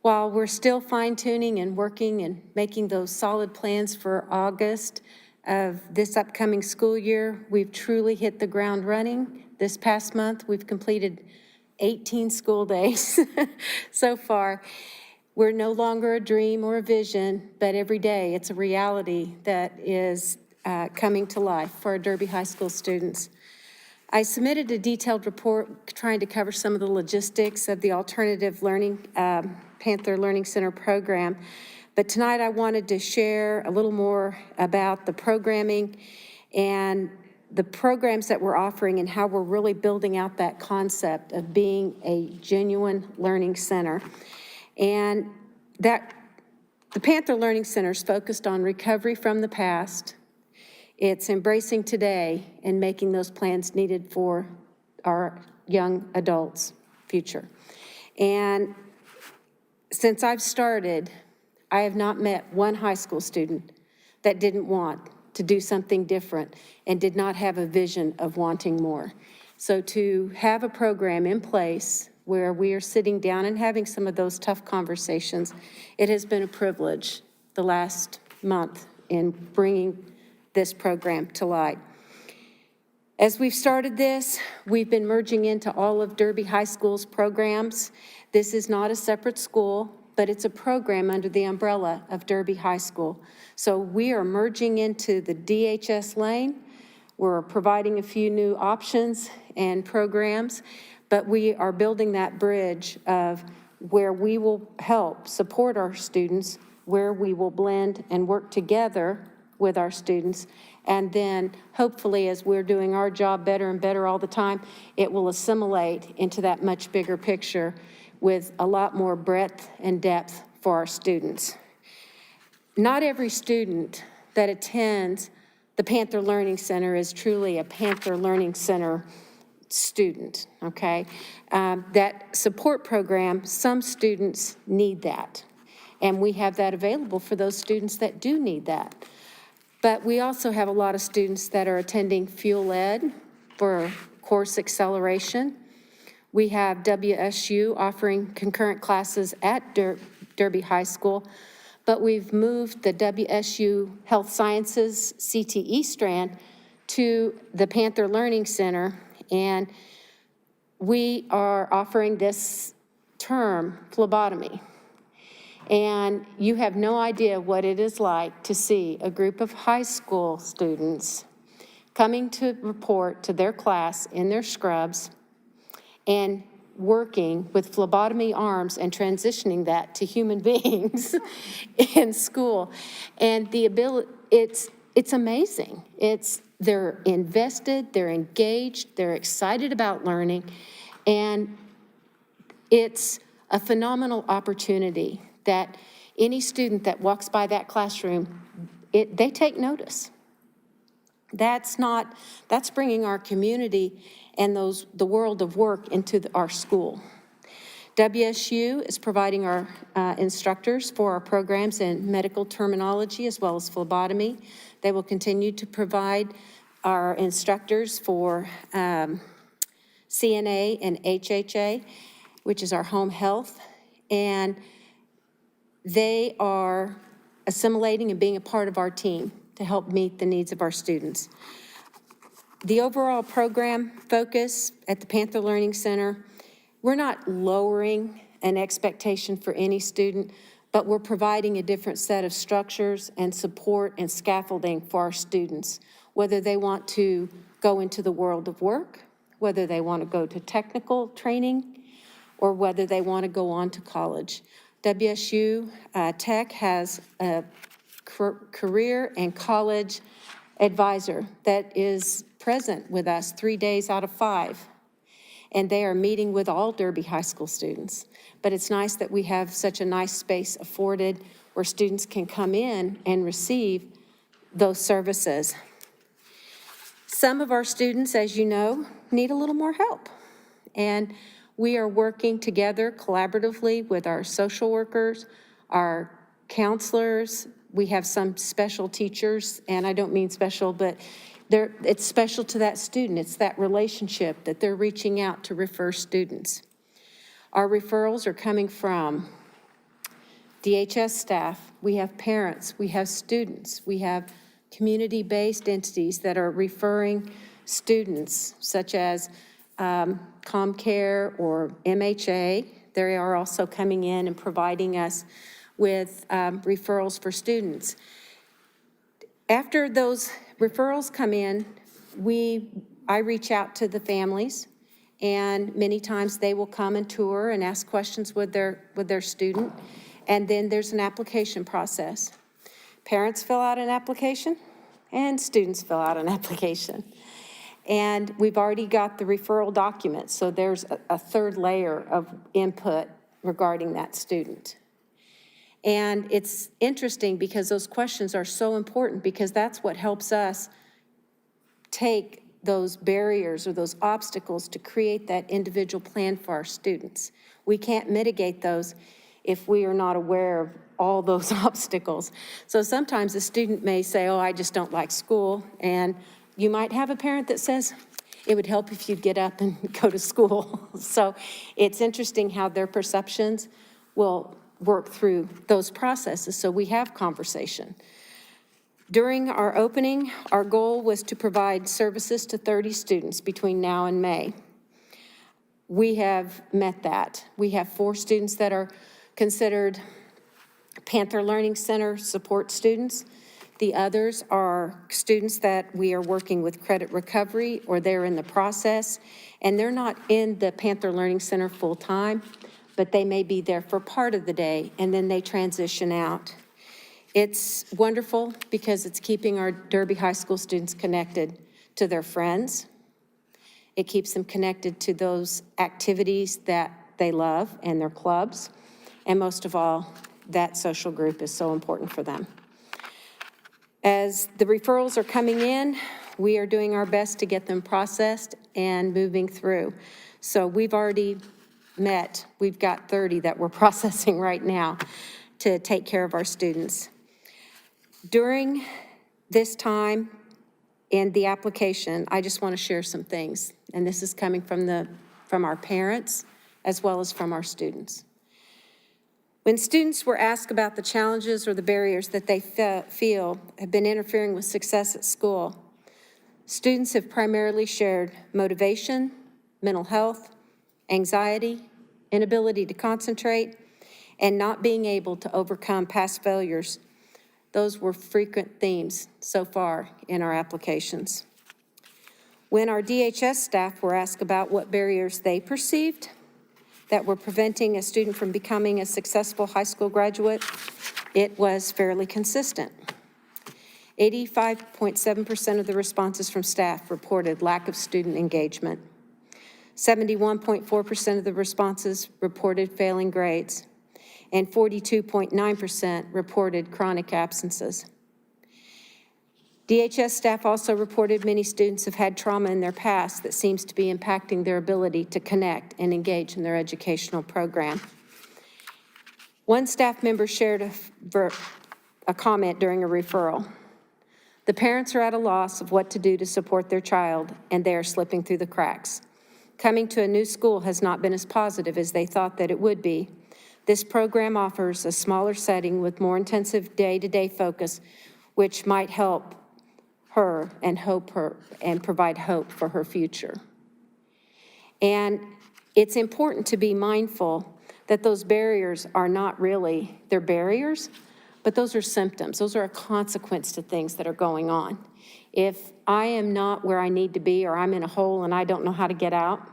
While we're still fine-tuning and working and making those solid plans for August of this upcoming school year, we've truly hit the ground running. This past month, we've completed 18 school days so far. We're no longer a dream or a vision, but every day it's a reality that is coming to life for our Derby High School students. I submitted a detailed report trying to cover some of the logistics of the Alternative Learning Panther Learning Center program, but tonight I wanted to share a little more about the programming and the programs that we're offering and how we're really building out that concept of being a genuine learning center. And that the Panther Learning Center is focused on recovery from the past. It's embracing today and making those plans needed for our young adults' future. And since I've started, I have not met one high school student that didn't want to do something different and did not have a vision of wanting more. So to have a program in place where we are sitting down and having some of those tough conversations, it has been a privilege the last month in bringing this program to light. As we've started this, we've been merging into all of Derby High School's programs. This is not a separate school, but it's a program under the umbrella of Derby High School. So we are merging into the DHS lane. We're providing a few new options and programs, but we are building that bridge of where we will help support our students, where we will blend and work together with our students. And then hopefully, as we're doing our job better and better all the time, it will assimilate into that much bigger picture with a lot more breadth and depth for our students. Not every student that attends the Panther Learning Center is truly a Panther Learning Center student, okay? That support program, some students need that. And we have that available for those students that do need that. But we also have a lot of students that are attending Fuel Ed for course acceleration. We have WSU offering concurrent classes at Derby High School, but we've moved the WSU Health Sciences CTE strand to the Panther Learning Center, and we are offering this term phlebotomy. And you have no idea what it is like to see a group of high school students coming to report to their class in their scrubs and working with phlebotomy arms and transitioning that to human beings in school. And the ability, it's amazing. They're invested, they're engaged, they're excited about learning, and it's a phenomenal opportunity that any student that walks by that classroom, they take notice. That's bringing our community and the world of work into our school. WSU is providing our instructors for our programs in medical terminology as well as phlebotomy. They will continue to provide our instructors for CNA and HHA. which is our home health, and they are assimilating and being a part of our team to help meet the needs of our students. The overall program focus at the Panther Learning Center, we're not lowering an expectation for any student, but we're providing a different set of structures and support and scaffolding for our students, whether they want to go into the world of work, whether they want to go to technical training, or whether they want to go on to college. WSU Tech has a career and college advisor that is present with us 3 days out of 5. And they are meeting with all Derby High School students. But it's nice that we have such a nice space afforded where students can come in and receive those services. Some of our students, as you know, need a little more help. And we are working together collaboratively with our social workers, our counselors. We have some special teachers, and I don't mean special, but it's special to that student. It's that relationship that they're reaching out to refer students. Our referrals are coming from DHS staff. We have parents. We have students. We have community-based entities that are referring students, such as ComCare or MHA. They are also coming in and providing us with referrals for students. After those referrals come in, I reach out to the families, and many times they will come and tour and ask questions with their student, and then there's an application process. Parents fill out an application, and students fill out an application. And we've already got the referral documents, so there's a third layer of input regarding that student. And it's interesting because those questions are so important, because that's what helps us take those barriers or those obstacles to create that individual plan for our students. We can't mitigate those if we are not aware of all those obstacles. So sometimes a student may say, oh, I just don't like school. And you might have a parent that says, it would help if you'd get up and go to school. So it's interesting how their perceptions will work through those processes, so we have conversation. During our opening, our goal was to provide services to 30 students between now and May. We have met that. We have 4 students that are considered Panther Learning Center support students. The others are students that we are working with credit recovery, or they're in the process, and they're not in the Panther Learning Center full-time, but they may be there for part of the day, and then they transition out. It's wonderful because it's keeping our Derby High School students connected to their friends. It keeps them connected to those activities that they love and their clubs. And most of all, that social group is so important for them. As the referrals are coming in, we are doing our best to get them processed and moving through. So we've already we've got 30 that we're processing right now to take care of our students. During this time in the application, I just want to share some things, and this is coming from our parents as well as from our students. When students were asked about the challenges or the barriers that they feel have been interfering with success at school, students have primarily shared motivation, mental health, anxiety, inability to concentrate, and not being able to overcome past failures. Those were frequent themes so far in our applications. When our DHS staff were asked about what barriers they perceived that were preventing a student from becoming a successful high school graduate, it was fairly consistent. 85.7% of the responses from staff reported lack of student engagement. 71.4% of the responses reported failing grades, and 42.9% reported chronic absences. DHS staff also reported many students have had trauma in their past that seems to be impacting their ability to connect and engage in their educational program. One staff member shared a comment during a referral. The parents are at a loss of what to do to support their child, and they are slipping through the cracks. Coming to a new school has not been as positive as they thought that it would be. This program offers a smaller setting with more intensive day-to-day focus, which might help her and provide hope for her future. And it's important to be mindful that those barriers are not really, they're barriers, but those are symptoms. Those are a consequence to things that are going on. If I am not where I need to be, or I'm in a hole and I don't know how to get out,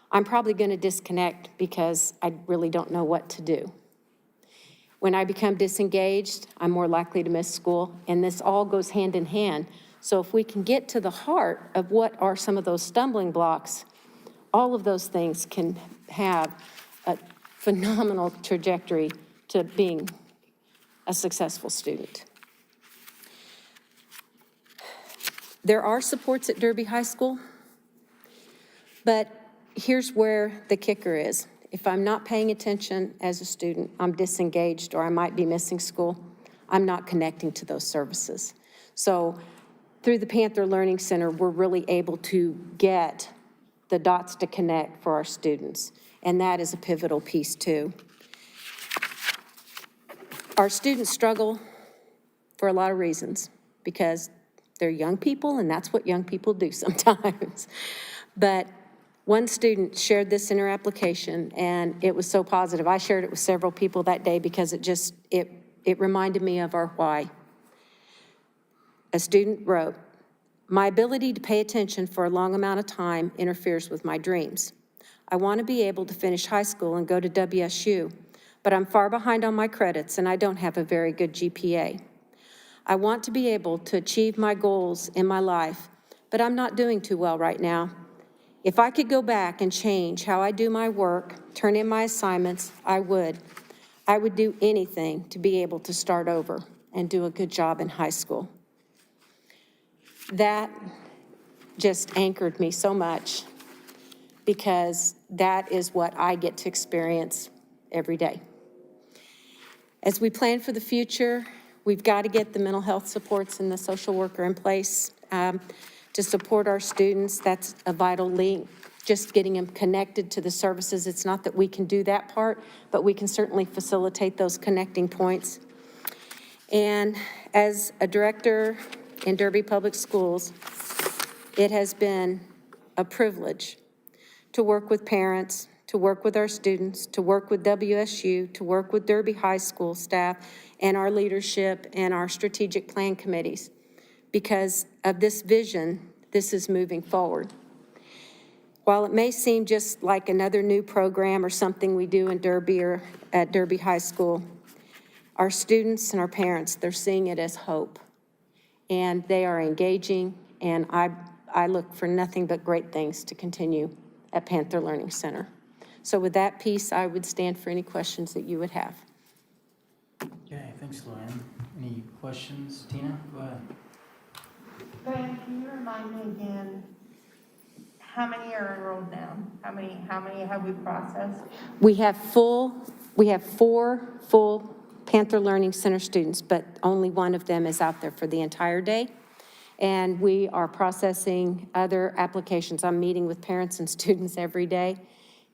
I'm probably going to disconnect because I really don't know what to do. When I become disengaged, I'm more likely to miss school, and this all goes hand in hand. So if we can get to the heart of what are some of those stumbling blocks, all of those things can have a phenomenal trajectory to being a successful student. There are supports at Derby High School, but here's where the kicker is. If I'm not paying attention as a student, I'm disengaged, or I might be missing school, I'm not connecting to those services. So through the Panther Learning Center, we're really able to get the dots to connect for our students, and that is a pivotal piece too. Our students struggle for a lot of reasons, because they're young people, and that's what young people do sometimes. But one student shared this in her application, and it was so positive. I shared it with several people that day because it reminded me of our why. A student wrote, "My ability to pay attention for a long amount of time interferes with my dreams. I want to be able to finish high school and go to WSU, but I'm far behind on my credits and I don't have a very good GPA. I want to be able to achieve my goals in my life, but I'm not doing too well right now. If I could go back and change how I do my work, turn in my assignments, I would. I would do anything to be able to start over and do a good job in high school." That just anchored me so much, because that is what I get to experience every day. As we plan for the future, we've got to get the mental health supports and the social worker in place to support our students. That's a vital link, just getting them connected to the services. It's not that we can do that part, but we can certainly facilitate those connecting points. And as a director in Derby Public Schools, it has been a privilege to work with parents, to work with our students, to work with WSU, to work with Derby High School staff and our leadership and our strategic plan committees. Because of this vision, this is moving forward. While it may seem just like another new program or something we do in Derby or at Derby High School, our students and our parents, they're seeing it as hope. And they are engaging, and I look for nothing but great things to continue at Panther Learning Center. So with that piece, I would stand for any questions that you would have. Okay, thanks, Luann. Any questions? Tina, go ahead. Luann, can you remind me again, how many are enrolled now? How many have we processed? We have 4 full Panther Learning Center students, but only one of them is out there for the entire day. And we are processing other applications. I'm meeting with parents and students every day.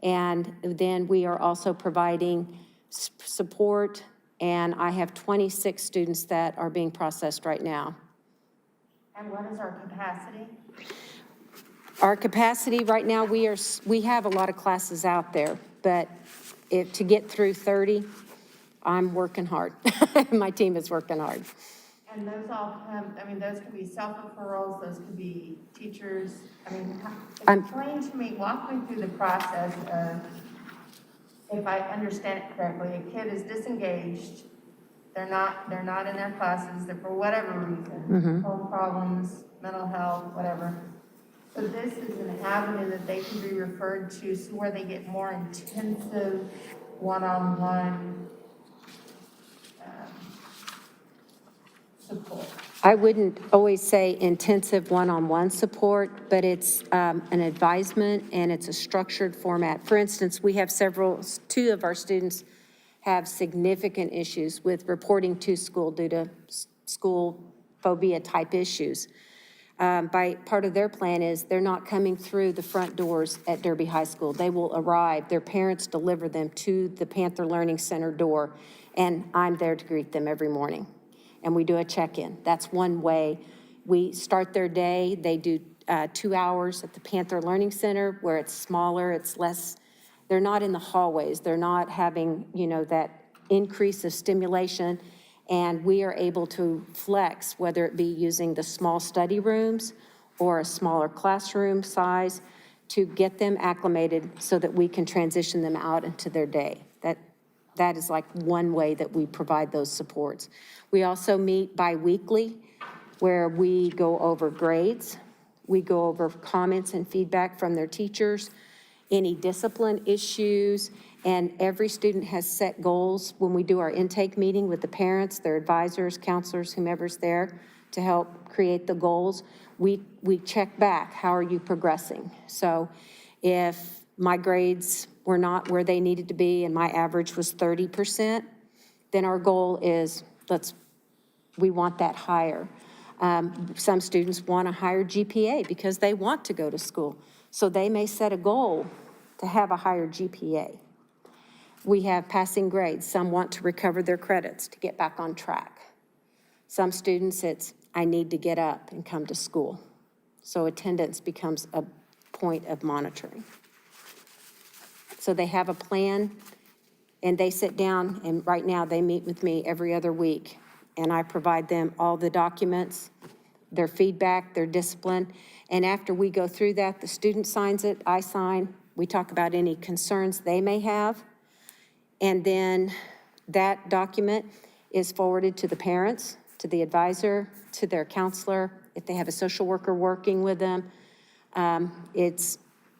And then we are also providing support, and I have 26 students that are being processed right now. And what is our capacity? Our capacity right now, we have a lot of classes out there, but to get through 30, I'm working hard. My team is working hard. And those all come, those could be self-referrals, those could be teachers. Explain to me, walk me through the process of, if I understand it correctly, a kid is disengaged, they're not in their classes, they're for whatever reason, home problems, mental health, whatever. So this is an avenue that they can be referred to, so where they get more intensive one-on-one support. I wouldn't always say intensive one-on-one support, but it's an advisement and it's a structured format. For instance, we have 2 of our students have significant issues with reporting to school due to school phobia type issues. By part of their plan is they're not coming through the front doors at Derby High School. They will arrive, their parents deliver them to the Panther Learning Center door, and I'm there to greet them every morning. And we do a check-in. That's one way. We start their day, they do 2 hours at the Panther Learning Center where it's smaller, it's less, they're not in the hallways, they're not having, that increase of stimulation, and we are able to flex, whether it be using the small study rooms or a smaller classroom size, to get them acclimated so that we can transition them out into their day. That is like one way that we provide those supports. We also meet bi-weekly where we go over grades, we go over comments and feedback from their teachers, any discipline issues, and every student has set goals when we do our intake meeting with the parents, their advisors, counselors, whomever's there to help create the goals. We check back, how are you progressing? So if my grades were not where they needed to be and my average was 30%, then our goal is we want that higher. Some students want a higher GPA because they want to go to school. So they may set a goal to have a higher GPA. We have passing grades. Some want to recover their credits to get back on track. Some students, it's, I need to get up and come to school. So attendance becomes a point of monitoring. So they have a plan, and they sit down, and right now they meet with me every other week, and I provide them all the documents, their feedback, their discipline, and after we go through that, the student signs it, I sign, we talk about any concerns they may have, and then that document is forwarded to the parents, to the advisor, to their counselor, if they have a social worker working with them. It's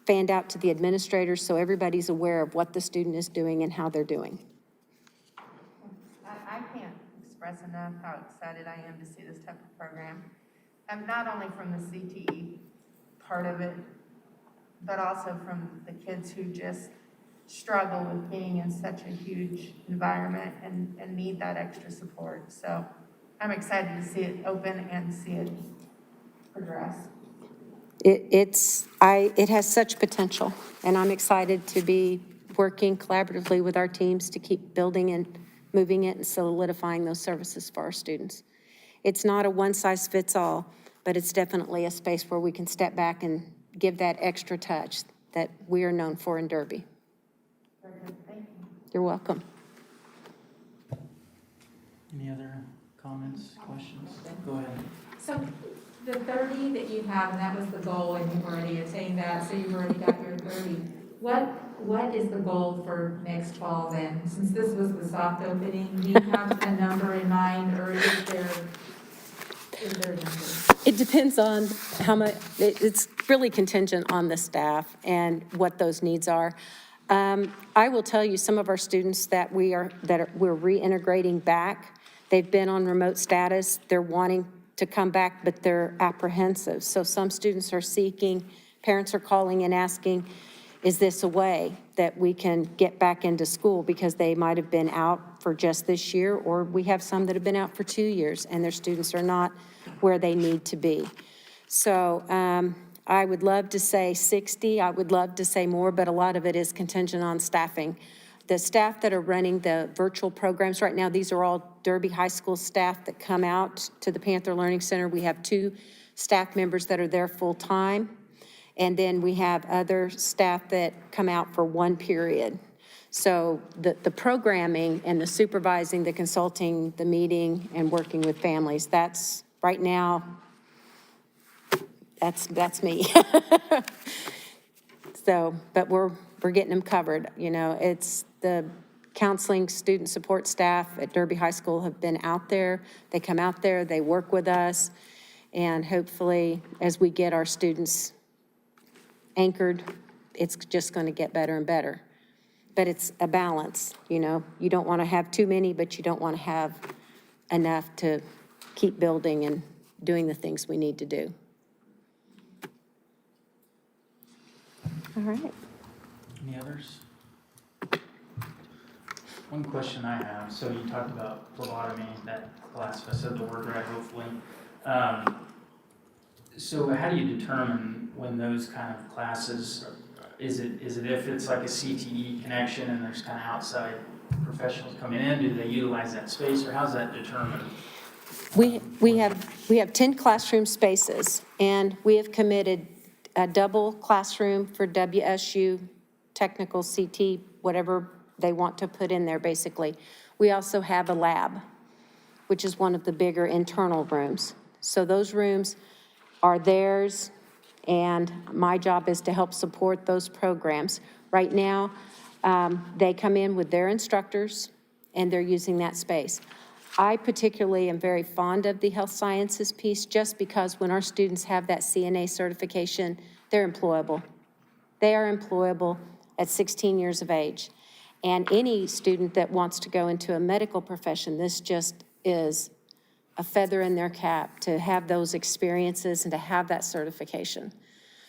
fanned out to the administrators so everybody's aware of what the student is doing and how they're doing. I can't express enough how excited I am to see this type of program. Not only from the CTE part of it, but also from the kids who just struggle with being in such a huge environment and need that extra support. So I'm excited to see it open and see it progress. It has such potential, and I'm excited to be working collaboratively with our teams to keep building and moving it and solidifying those services for our students. It's not a one-size-fits-all, but it's definitely a space where we can step back and give that extra touch that we are known for in Derby. Very good. Thank you. You're welcome. Any other comments, questions? Go ahead. So the 30 that you have, and that was the goal, and you've already attained that, so you've already got your 30. What is the goal for next fall then? Since this was the soft opening, do you have a number in mind, or is there a number? It depends on how much, it's really contingent on the staff and what those needs are. I will tell you, some of our students that we're reintegrating back, they've been on remote status, they're wanting to come back, but they're apprehensive. So some students are seeking, parents are calling and asking, is this a way that we can get back into school? Because they might have been out for just this year, or we have some that have been out for 2 years and their students are not where they need to be. So I would love to say 60, I would love to say more, but a lot of it is contingent on staffing. The staff that are running the virtual programs right now, these are all Derby High School staff that come out to the Panther Learning Center. We have 2 staff members that are there full-time, and then we have other staff that come out for 1 period. So the programming and the supervising, the consulting, the meeting, and working with families, that's right now, that's me. So, but we're getting them covered. You know, it's the counseling student support staff at Derby High School have been out there. They come out there, they work with us, and hopefully as we get our students anchored, it's just going to get better and better. But it's a balance, you know. You don't want to have too many, but you don't want to have enough to keep building and doing the things we need to do. All right. Any others? One question I have, so you talked about phlebotomy, that class, if I said the word right, hopefully. So how do you determine when those kind of classes, is it if it's like a CTE connection and there's kind of outside professionals coming in, do they utilize that space, or how's that determined? We have 10 classroom spaces, and we have committed a double classroom for WSU, technical CT, whatever they want to put in there, basically. We also have a lab, which is one of the bigger internal rooms. So those rooms are theirs, and my job is to help support those programs. Right now, they come in with their instructors, and they're using that space. I particularly am very fond of the health sciences piece, just because when our students have that CNA certification, they're employable. They are employable at 16 years of age. And any student that wants to go into a medical profession, this just is a feather in their cap to have those experiences and to have that certification.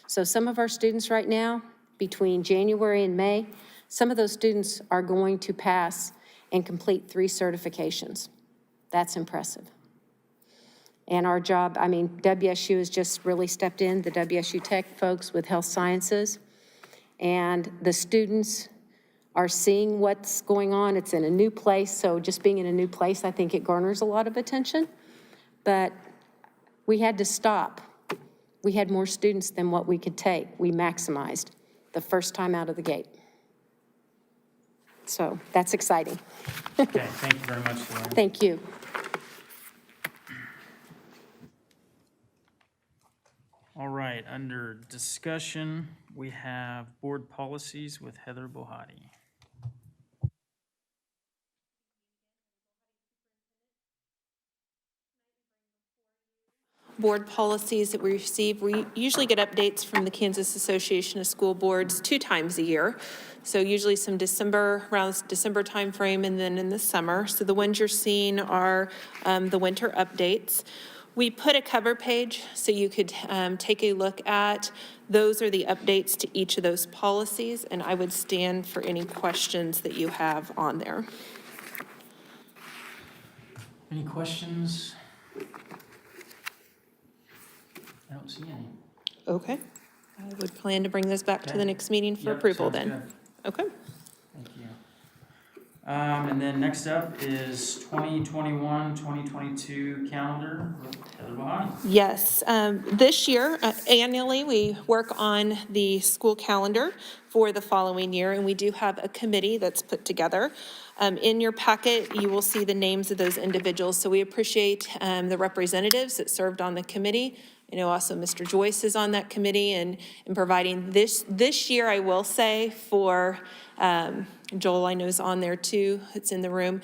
So some of our students right now, between January and May, some of those students are going to pass and complete 3 certifications. That's impressive. And our job, I mean, WSU has just really stepped in, the WSU Tech folks with health sciences, and the students are seeing what's going on. It's in a new place, so just being in a new place, I think it garners a lot of attention. But we had to stop. We had more students than what we could take. We maximized the first time out of the gate. So that's exciting. Okay, thank you very much, Luann. Thank you. All right, under discussion, we have board policies with Heather Bohati. Board policies that we receive, we usually get updates from the Kansas Association of School Boards 2 times a year. So usually some around December timeframe, and then in the summer. So the ones you're seeing are the winter updates. We put a cover page so you could take a look at. Those are the updates to each of those policies, and I would stand for any questions that you have on there. Any questions? I don't see any. Okay. I would plan to bring this back to the next meeting for Yep, approval sounds then. good. Okay. Thank you. And then next up is 2021-2022 calendar with Heather Bohati. Yes, this year, annually, we work on the school calendar for the following year, and we do have a committee that's put together. In your packet, you will see the names of those individuals, so we appreciate the representatives that served on the committee. I know also Mr. Joyce is on that committee, and in providing this year, I will say, for Joel, I know is on there too, it's in the room.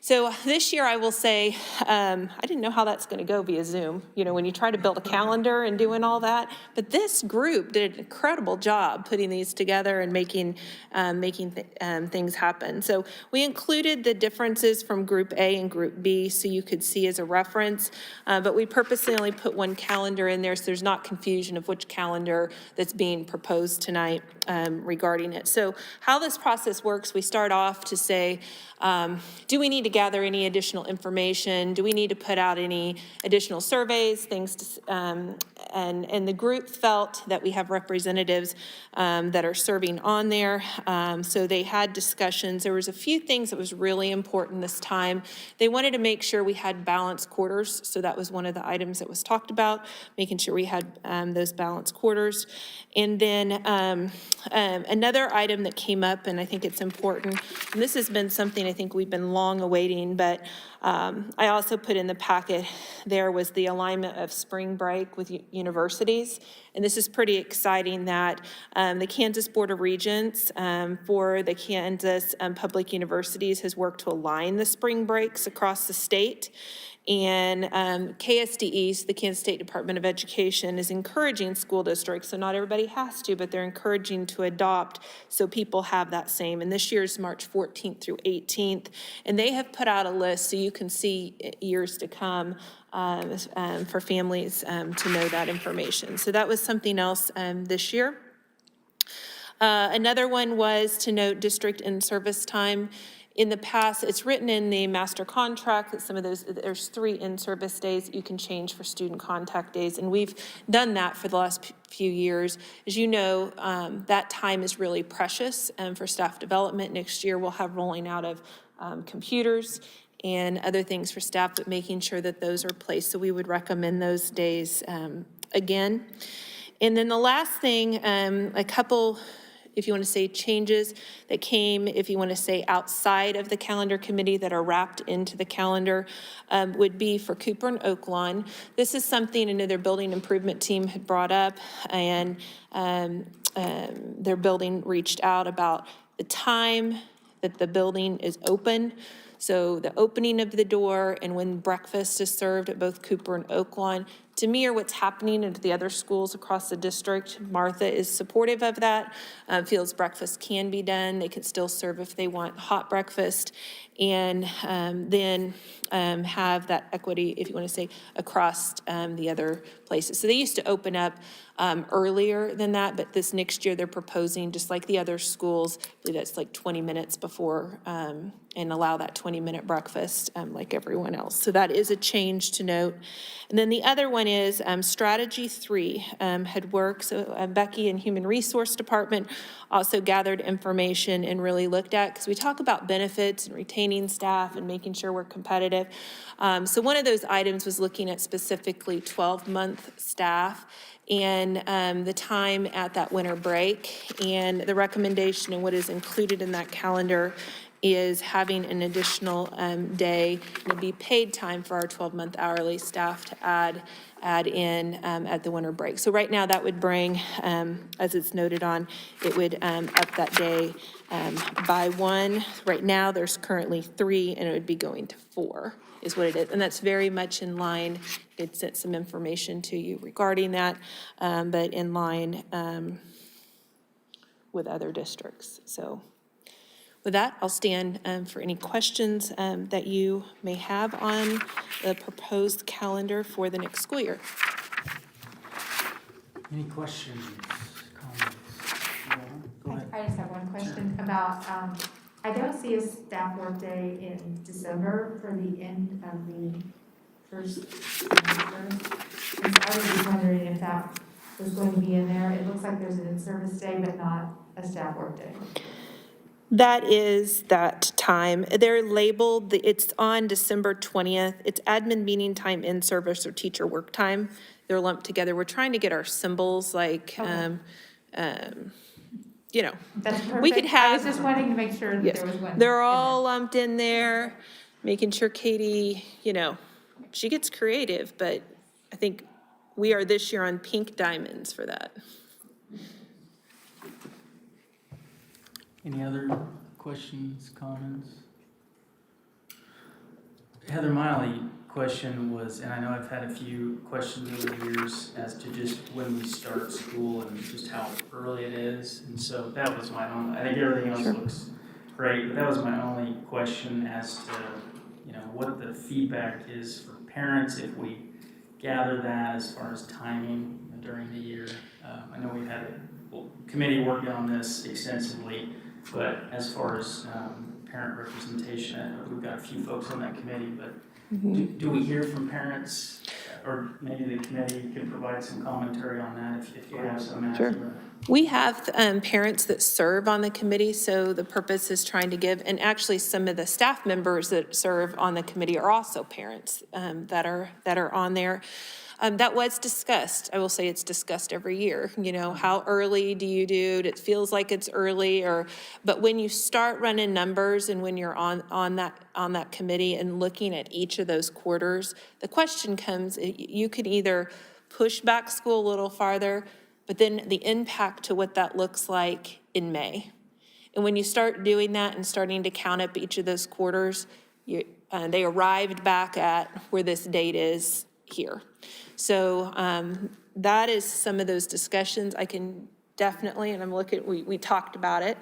So this year, I will say, I didn't know how that's going to go via Zoom, when you try to build a calendar and doing all that. But this group did an incredible job putting these together and making things happen. So we included the differences from Group A and Group B so you could see as a reference. But we purposely only put one calendar in there so there's not confusion of which calendar that's being proposed tonight regarding it. So how this process works, we start off to say, do we need to gather any additional information? Do we need to put out any additional surveys, things to, and the group felt that we have representatives that are serving on there. So they had discussions. There was a few things that was really important this time. They wanted to make sure we had balanced quarters. So that was one of the items that was talked about, making sure we had those balanced quarters. And then another item that came up, and I think it's important, and this has been something I think we've been long awaiting, but I also put in the packet, there was the alignment of spring break with universities. And this is pretty exciting that the Kansas Board of Regents for the Kansas public universities has worked to align the spring breaks across the state. And KSDE, the Kansas State Department of Education, is encouraging school districts, so not everybody has to, but they're encouraging to adopt so people have that same. And this year's March 14th through 18th. And they have put out a list so you can see years to come for families to know that information. So that was something else this year. Another one was to note district in-service time. In the past, it's written in the master contract that some of those, there's 3 in-service days that you can change for student contact days, and we've done that for the last few years. As you know, that time is really precious for staff development. Next year, we'll have rolling out of computers and other things for staff, but making sure that those are placed. So we would recommend those days again. And then the last thing, a couple, if you want to say changes that came, if you want to say outside of the calendar committee that are wrapped into the calendar, would be for Cooper and Oaklawn. This is something another building improvement team had brought up, and their building reached out about the time that the building is open. So the opening of the door and when breakfast is served at both Cooper and Oaklawn, to me, are what's happening at the other schools across the district. Martha is supportive of that, feels breakfast can be done. They can still serve if they want hot breakfast. And then have that equity, if you want to say, across the other places. So they used to open up earlier than that, but this next year they're proposing, just like the other schools, I believe that's like 20 minutes before, and allow that 20-minute breakfast like everyone else. So that is a change to note. And then the other one is Strategy 3 had worked. So Becky in Human Resource Department also gathered information and really looked at, because we talk about benefits and retaining staff and making sure we're competitive. So one of those items was looking at specifically 12-month staff and the time at that winter break. And the recommendation and what is included in that calendar is having an additional day, and it'd be paid time for our 12-month hourly staff to add in at the winter break. So right now that would bring, as it's noted on, it would up that day by 1. Right now there's currently 3, and it would be going to 4 is what it is. And that's very much in line. It sent some information to you regarding that, but in line with other districts. So with that, I'll stand for any questions that you may have on the proposed calendar for the next school year. Any questions, comments? Yeah, go ahead. I just have one question about, I don't see a staff workday in December for the end of the first semester. And I was just wondering if that was going to be in there. It looks like there's an in-service day, but not a staff workday. That is that time. They're labeled, it's on December 20th. It's admin meeting time, in service, or teacher work time. They're lumped together. We're trying to get our symbols like, you know. That's perfect. We could have. I was just wanting to make sure that Yes, there was one. they're all lumped in there, making sure Katie, you know, she gets creative, but I think we are this year on pink diamonds for that. Any other questions, comments? Heather, my only question was, and I know I've had a few questions over the years as to just when we start school and just how early it is. And so that was my only, I think everything else looks great, but that was my only question as to, you know, what the feedback is for parents if we gather that as far as timing during the year. I know we've had a committee working on this extensively, but as far as parent representation, we've got a few folks on that committee, but do we hear from parents, or maybe the committee can provide some commentary on that if you have some? Sure. We have parents that serve on the committee, so the purpose is trying to give, and actually some of the staff members that serve on the committee are also parents that are on there. That was discussed. I will say it's discussed every year. You know, how early do you do it? It feels like it's early, but when you start running numbers and when you're on that committee and looking at each of those quarters, the question comes, you could either push back school a little farther, but then the impact to what that looks like in May. And when you start doing that and starting to count up each of those quarters, they arrived back at where this date is here. So that is some of those discussions. I can definitely, and I'm looking, we talked about it,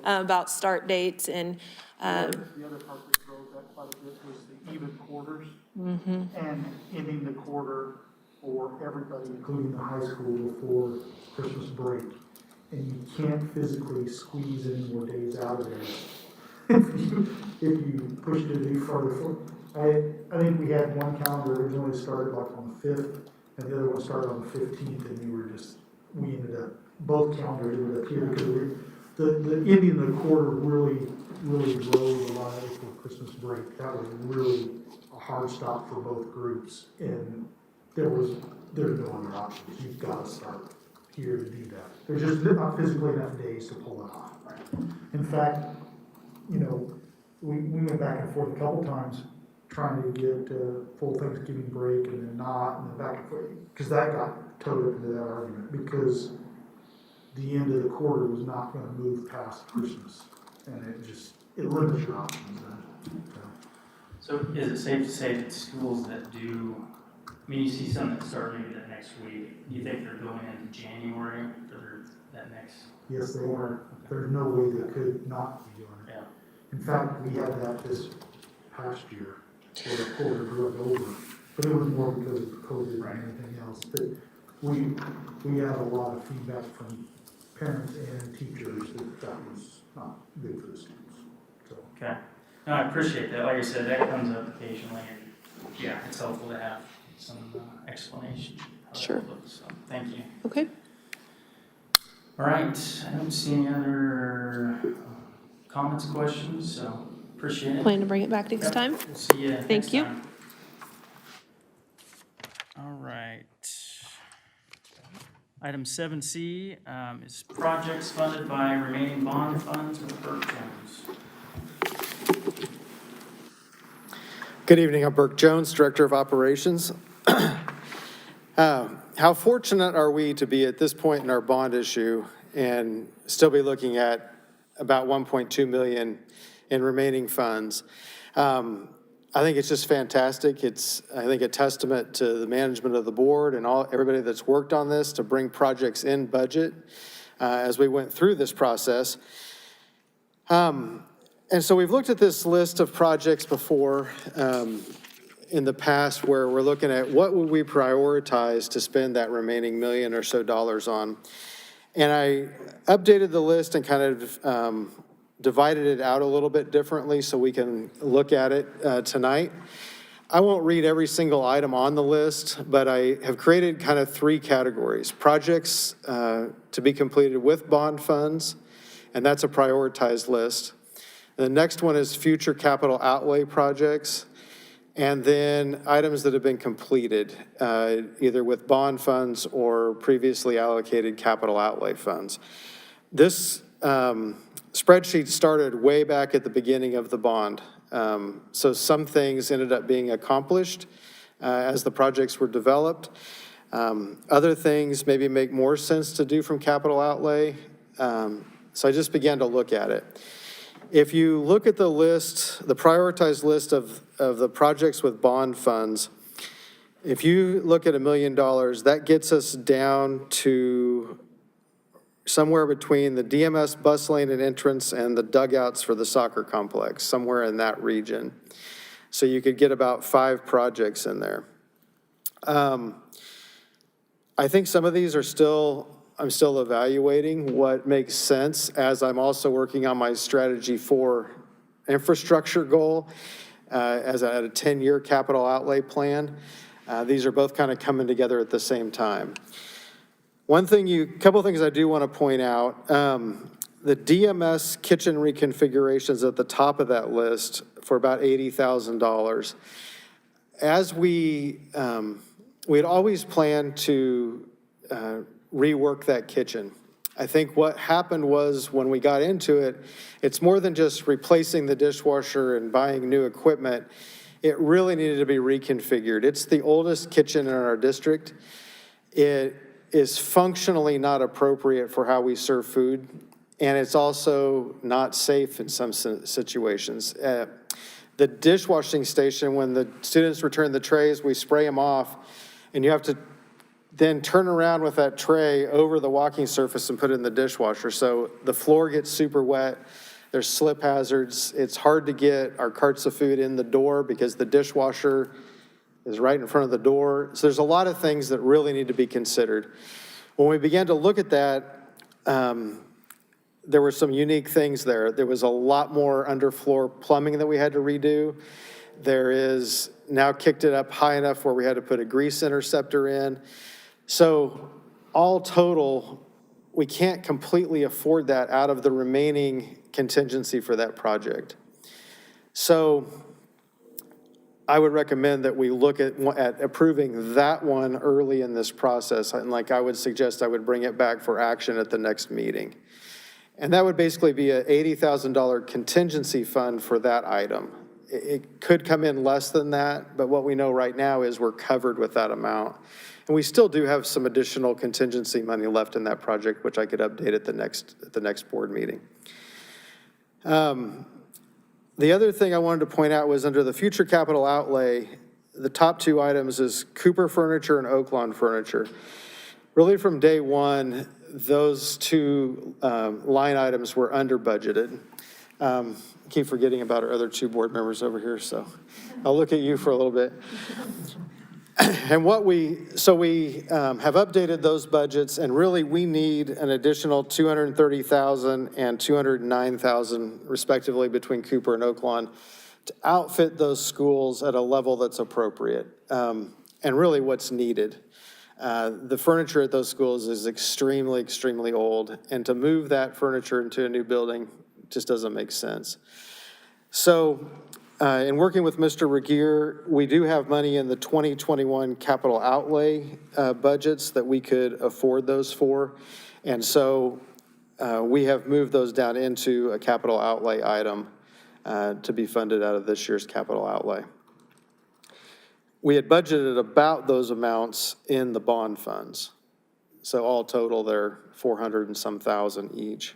about start dates and. The other part that drove that quite a bit was the even quarters and ending the quarter for everybody, including the high school, before Christmas break. And you can't physically squeeze any more days out of there. if you pushed it any further forward. I think we had one calendar originally started like on the 5th, and the other one started on the 15th, and we ended up, both calendars ended up here, because the ending of the quarter really drove a lot of it for Christmas break. That was really a hard stop for both groups, and there's no other options. You've got to start here to do that. There's just not physically enough days to pull it off. In fact, we went back and forth a couple times trying to get full Thanksgiving break and then not, and then back and forth, because that got towed up into that argument, because the end of the quarter was not going to move past Christmas, and it limits your options then. So is it safe to say that schools that do, you see some that start maybe that next week, do you think they're going into January for that next? Yes, they are. There's no way they could not be doing it. Yeah. In fact, we had that this past year, where the quarter drug over, but it was more because of COVID and anything else. But we had a lot of feedback from parents and teachers that was not good for the students. So. Okay. No, I appreciate that. Like I said, that comes up occasionally, and yeah, it's helpful to have some explanation. Sure. So, thank you. Okay. All right. I don't see any other comments, questions, so appreciate it. Plan to bring it back next time. We'll see you Thank next you. time. All right. Item 7C is projects funded by remaining bond funds with Burke Jones. Good evening, I'm Burke Jones, Director of Operations. How fortunate are we to be at this point in our bond issue and still be looking at about 1.2 million in remaining funds? I think it's just fantastic. It's, I think, a testament to the management of the board and everybody that's worked on this to bring projects in budget as we went through this process. And so we've looked at this list of projects before in the past where we're looking at what would we prioritize to spend that remaining million or so dollars on. And I updated the list and kind of divided it out a little bit differently so we can look at it tonight. I won't read every single item on the list, but I have created kind of three categories. Projects to be completed with bond funds, and that's a prioritized list. The next one is future capital outlay projects, and then items that have been completed, either with bond funds or previously allocated capital outlay funds. This spreadsheet started way back at the beginning of the bond. So some things ended up being accomplished as the projects were developed. Other things maybe make more sense to do from capital outlay. So I just began to look at it. If you look at the list, the prioritized list of the projects with bond funds, if you look at $1 million, that gets us down to somewhere between the DMS bus lane and entrance and the dugouts for the soccer complex, somewhere in that region. So you could get about 5 projects in there. I think some of these are I'm still evaluating what makes sense as I'm also working on my strategy for infrastructure goal as a 10-year capital outlay plan. These are both kind of coming together at the same time. Couple things I do want to point out. The DMS kitchen reconfigurations at the top of that list for about $80,000. As we had always planned to rework that kitchen. I think what happened was when we got into it, it's more than just replacing the dishwasher and buying new equipment. It really needed to be reconfigured. It's the oldest kitchen in our district. It is functionally not appropriate for how we serve food, and it's also not safe in some situations. The dishwashing station, when the students return the trays, we spray them off, and you have to then turn around with that tray over the walking surface and put it in the dishwasher. So the floor gets super wet. There's slip hazards. It's hard to get our carts of food in the door because the dishwasher is right in front of the door. So there's a lot of things that really need to be considered. When we began to look at that, there were some unique things there. There was a lot more underfloor plumbing that we had to redo. There is, now kicked it up high enough where we had to put a grease interceptor in. So all total, we can't completely afford that out of the remaining contingency for that project. So I would recommend that we look at approving that one early in this process. And like I would suggest, I would bring it back for action at the next meeting. And that would basically be a $80,000 contingency fund for that item. It could come in less than that, but what we know right now is we're covered with that amount. And we still do have some additional contingency money left in that project, which I could update at the next board meeting. The other thing I wanted to point out was under the future capital outlay, the top two items is Cooper Furniture and Oaklawn Furniture. Really from day one, those two line items were under budgeted. I keep forgetting about our other two board members over here, so I'll look at you for a little bit. And we have updated those budgets, and really we need an additional $230,000 and $209,000 respectively between Cooper and Oaklawn to outfit those schools at a level that's appropriate, and really what's needed. The furniture at those schools is extremely, extremely old, and to move that furniture into a new building just doesn't make sense. So in working with Mr. Regier, we do have money in the 2021 capital outlay budgets that we could afford those for. And so we have moved those down into a capital outlay item to be funded out of this year's capital outlay. We had budgeted about those amounts in the bond funds. So all total, they're 400 and some thousand each.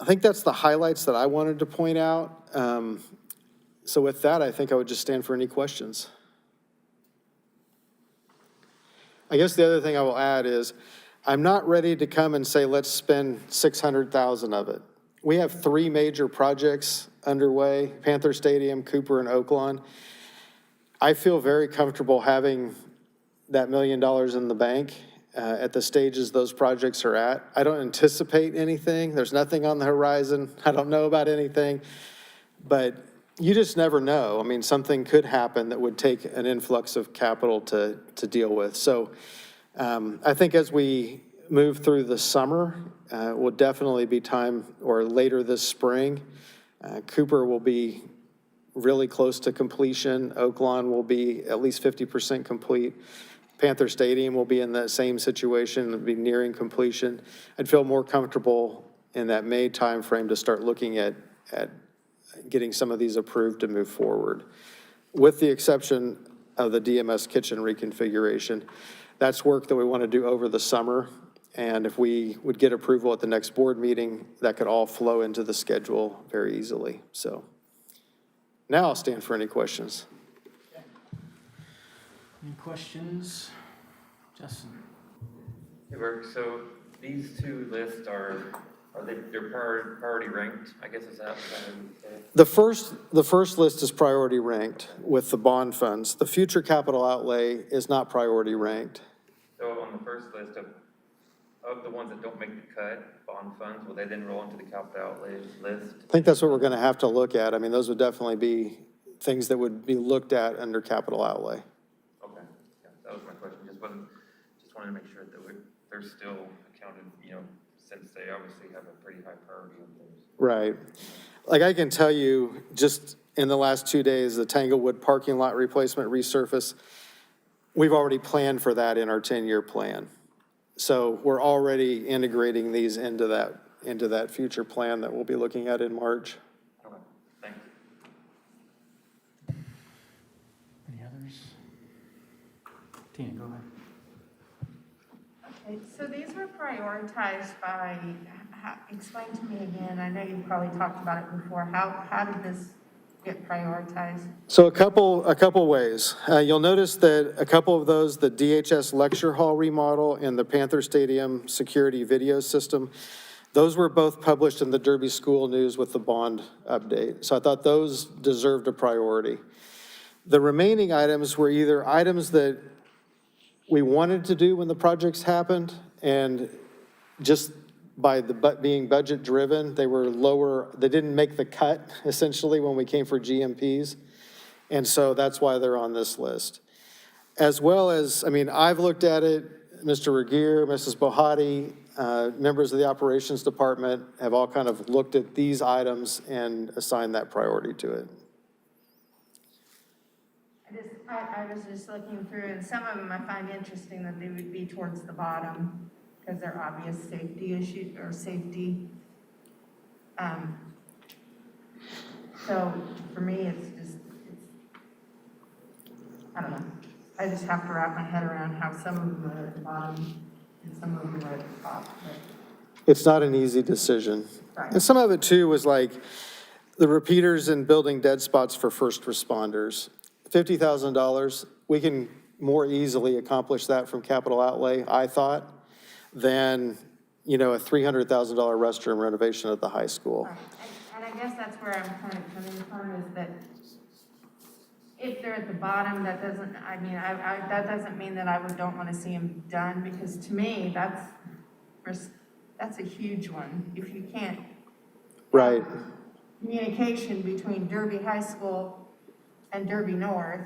I think that's the highlights that I wanted to point out. So with that, I think I would just stand for any questions. I guess the other thing I will add is I'm not ready to come and say, let's spend 600,000 of it. We have three major projects underway, Panther Stadium, Cooper, and Oaklawn. I feel very comfortable having that $1 million in the bank at the stages those projects are at. I don't anticipate anything. There's nothing on the horizon. I don't know about anything, but you just never know. I mean, something could happen that would take an influx of capital to deal with. So I think as we move through the summer, will definitely be time, or later this spring. Cooper will be really close to completion. Oaklawn will be at least 50% complete. Panther Stadium will be in that same situation, it'll be nearing completion. I'd feel more comfortable in that May timeframe to start looking at getting some of these approved to move forward. With the exception of the DMS kitchen reconfiguration, that's work that we want to do over the summer. And if we would get approval at the next board meeting, that could all flow into the schedule very easily. So now I'll stand for any questions. Any questions? Justin? Hey, Mark, so these two lists they're priority ranked, I guess, is that what I would say? The first list is priority ranked with the bond funds. The future capital outlay is not priority ranked. So on the first list of the ones that don't make the cut, bond funds, will they then roll into the capital outlay list? I think that's what we're going to have to look at. I mean, those would definitely be things that would be looked at under capital outlay. Okay, yeah, that was my question. Just wanted to make sure that they're still accounted, since they obviously have a pretty high priority on those. Right. Like I can tell you, just in the last 2 days, the Tanglewood parking lot replacement resurface, we've already planned for that in our 10-year plan. So we're already integrating these into that future plan that we'll be looking at in March. Okay, thank you. Any others? Tina, go ahead. Okay, so these were prioritized by, explain to me again, I know you probably talked about it before, how did this get prioritized? So a couple ways. You'll notice that a couple of those, the DHS lecture hall remodel and the Panther Stadium security video system, those were both published in the Derby School News with the bond update. So I thought those deserved a priority. The remaining items were either items that we wanted to do when the projects happened and just by being budget driven, they were lower, they didn't make the cut essentially when we came for GMPs. And so that's why they're on this list. As well as, I mean, I've looked at it, Mr. Regier, Mrs. Bohati, members of the operations department have all kind of looked at these items and assigned that priority to it. I was just looking through, and some of them I find interesting that they would be towards the bottom because they're obvious safety issues or safety. So for me, I don't know. I just have to wrap my head around how some of them are at the bottom and some of them are at the top. It's not an easy decision. Right. And some of it too was like the repeaters and building dead spots for first responders. $50,000, we can more easily accomplish that from capital outlay, I thought, than, a $300,000 restroom renovation at the high school. Right. And I guess that's where I'm kind of coming from, is that if they're at the bottom, that doesn't, that doesn't mean that I don't want to see them done, because to me, that's a huge one. If you can't. Right. Communication between Derby High School and Derby North,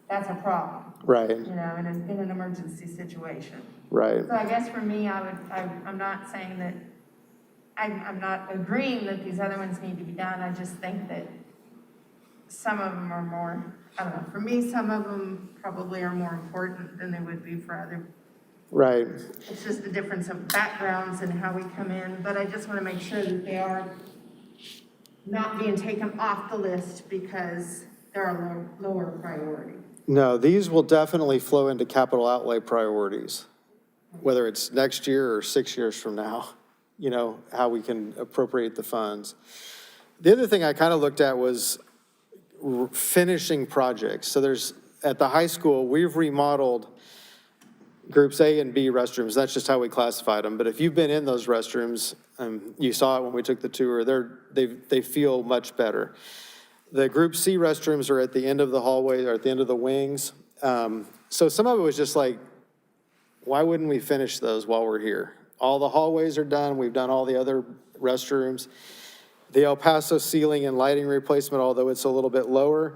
that's a problem. Right. In an emergency situation. Right. So I guess for me, I'm not saying that, I'm not agreeing that these other ones need to be done. I just think that some of them are more, I don't know, for me, some of them probably are more important than they would be for other. Right. It's just the difference of backgrounds and how we come in, but I just want to make sure that they are not being taken off the list because they're a lower priority. No, these will definitely flow into capital outlay priorities, whether it's next year or 6 years from now, how we can appropriate the funds. The other thing I kind of looked at was finishing projects. So at the high school, we've remodeled groups A and B restrooms. That's just how we classified them. But if you've been in those restrooms, you saw it when we took the tour, they feel much better. The group C restrooms are at the end of the hallway or at the end of the wings. So some of it was just like, why wouldn't we finish those while we're here? All the hallways are done. We've done all the other restrooms. The El Paso ceiling and lighting replacement, although it's a little bit lower,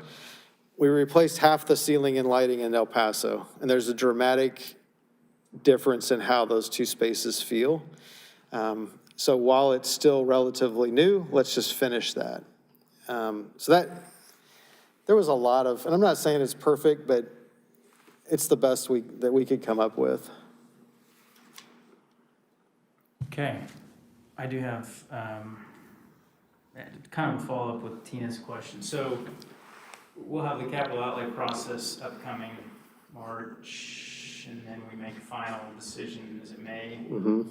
we replaced half the ceiling and lighting in El Paso. And there's a dramatic difference in how those two spaces feel. So while it's still relatively new, let's just finish that. So there was a lot of, and I'm not saying it's perfect, but it's the best that we could come up with. Okay, I do have kind of a follow-up with Tina's question. So we'll have the capital outlay process upcoming March, and then we make a final decision as it may. Mm-hmm.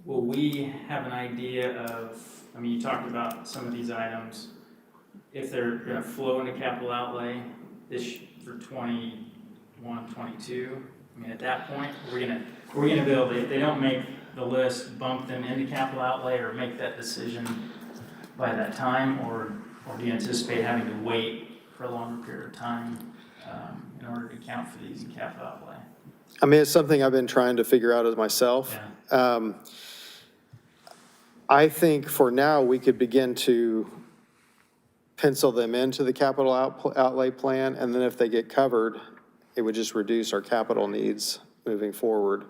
Will we have an idea of, you talked about some of these items, if they're gonna flow into capital outlay for 21, 22? At that point, we're gonna be able to, if they don't make the list, bump them into capital outlay or make that decision by that time, or do you anticipate having to wait for a longer period of time in order to account for these in capital outlay? It's something I've been trying to figure out as myself. Yeah. I think for now, we could begin to pencil them into the capital outlay plan, and then if they get covered, it would just reduce our capital needs moving forward.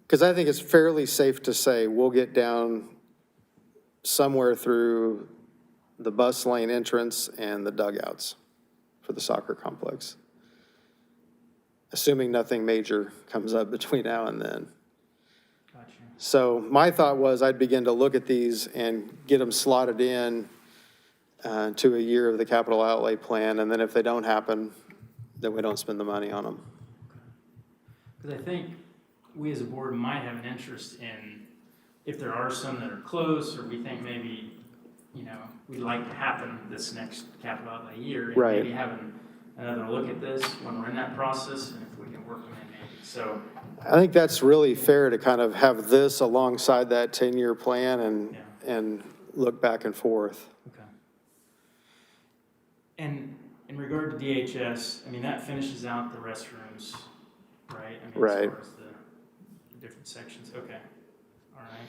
Because I think it's fairly safe to say we'll get down somewhere through the bus lane entrance and the dugouts for the soccer complex, assuming nothing major comes up between now and then. Gotcha. So my thought was I'd begin to look at these and get them slotted in to a year of the capital outlay plan, and then if they don't happen, then we don't spend the money on them. Because I think we as a board might have an interest in, if there are some that are close, or we think maybe, we'd like to happen this next capital outlay year, and Right. maybe having another look at this when we're in that process, and if we can work them in maybe. So I think that's really fair to kind of have this alongside that 10-year plan and look back and forth. Okay. And in regard to DHS, that finishes out the restrooms, right? Right. As far as the different sections, okay, all right.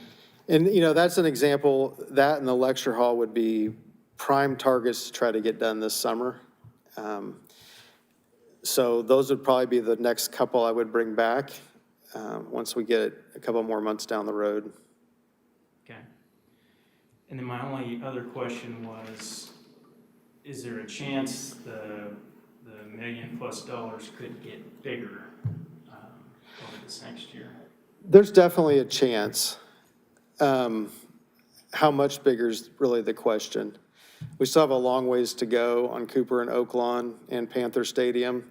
And, that's an example, that and the lecture hall would be prime targets to try to get done this summer. So those would probably be the next couple I would bring back, once we get a couple more months down the road. Okay. And then my only other question was, is there a chance the $1 million+ could get bigger over this next year? There's definitely a chance. How much bigger is really the question. We still have a long ways to go on Cooper and Oaklawn and Panther Stadium.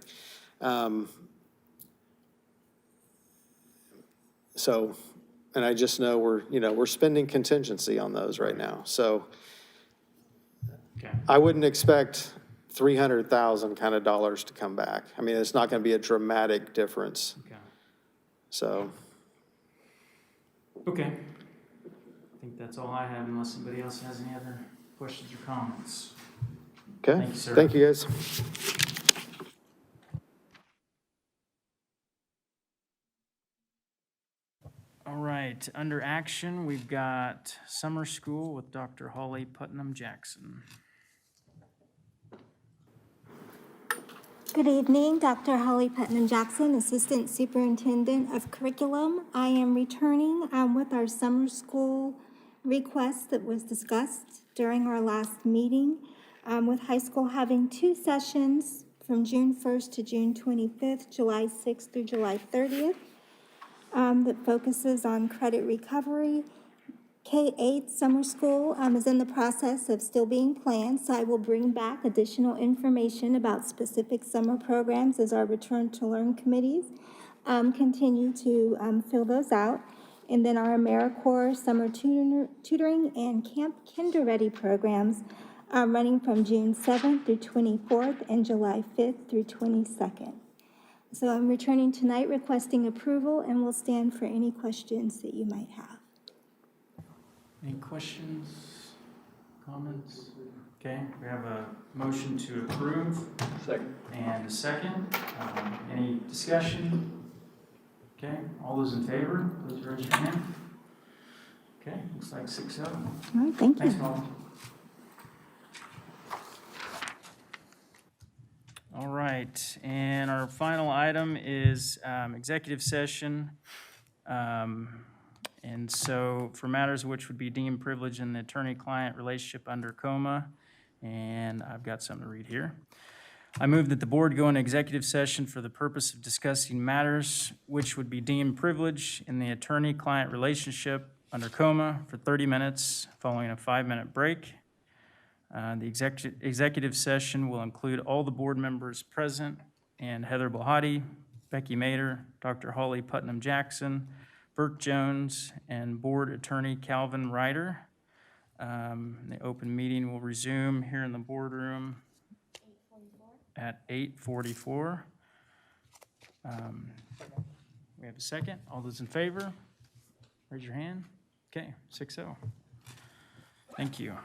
So, and I just know we're spending contingency on those right now. So Okay. I wouldn't expect $300,000 kind of dollars to come back. I mean, it's not going to be a dramatic difference. Okay. So. Okay. I think that's all I have unless anybody else has any other questions or comments. Okay. Thank you, sir. Thank you, guys. All right, under action, we've got summer school with Dr. Holly Putnam Jackson. Good evening, Dr. Holly Putnam Jackson, Assistant Superintendent of Curriculum. I am returning with our summer school request that was discussed during our last meeting, with high school having 2 sessions from June 1st to June 25th, July 6th through July 30th, that focuses on credit recovery. K-8 summer school is in the process of still being planned, so I will bring back additional information about specific summer programs as our Return to Learn committees continue to fill those out. And then our AmeriCorps summer tutoring and Camp Kinder Ready programs running from June 7th through 24th and July 5th through 22nd. So I'm returning tonight requesting approval and will stand for any questions that you might have. Any questions, comments? Okay, we have a motion to approve. Second. And a second. Any discussion? Okay, all those in favor, please raise your hand. Okay, looks like 6-0. All right, thank you. Thanks, Paul. All right, and our final item is executive session. And so for matters which would be deemed privileged in the attorney-client relationship under COMA, and I've got something to read here. I move that the board go into executive session for the purpose of discussing matters which would be deemed privileged in the attorney-client relationship under COMA for 30 minutes, following a 5-minute break. The executive session will include all the board members present and Heather Bohati, Becky Mader, Dr. Holly Putnam Jackson, Burke Jones, and Board Attorney Calvin Ryder. The open meeting will resume here in the boardroom at 8:44. We have a second. All those in favor, raise your hand. Okay, 6-0. Thank you.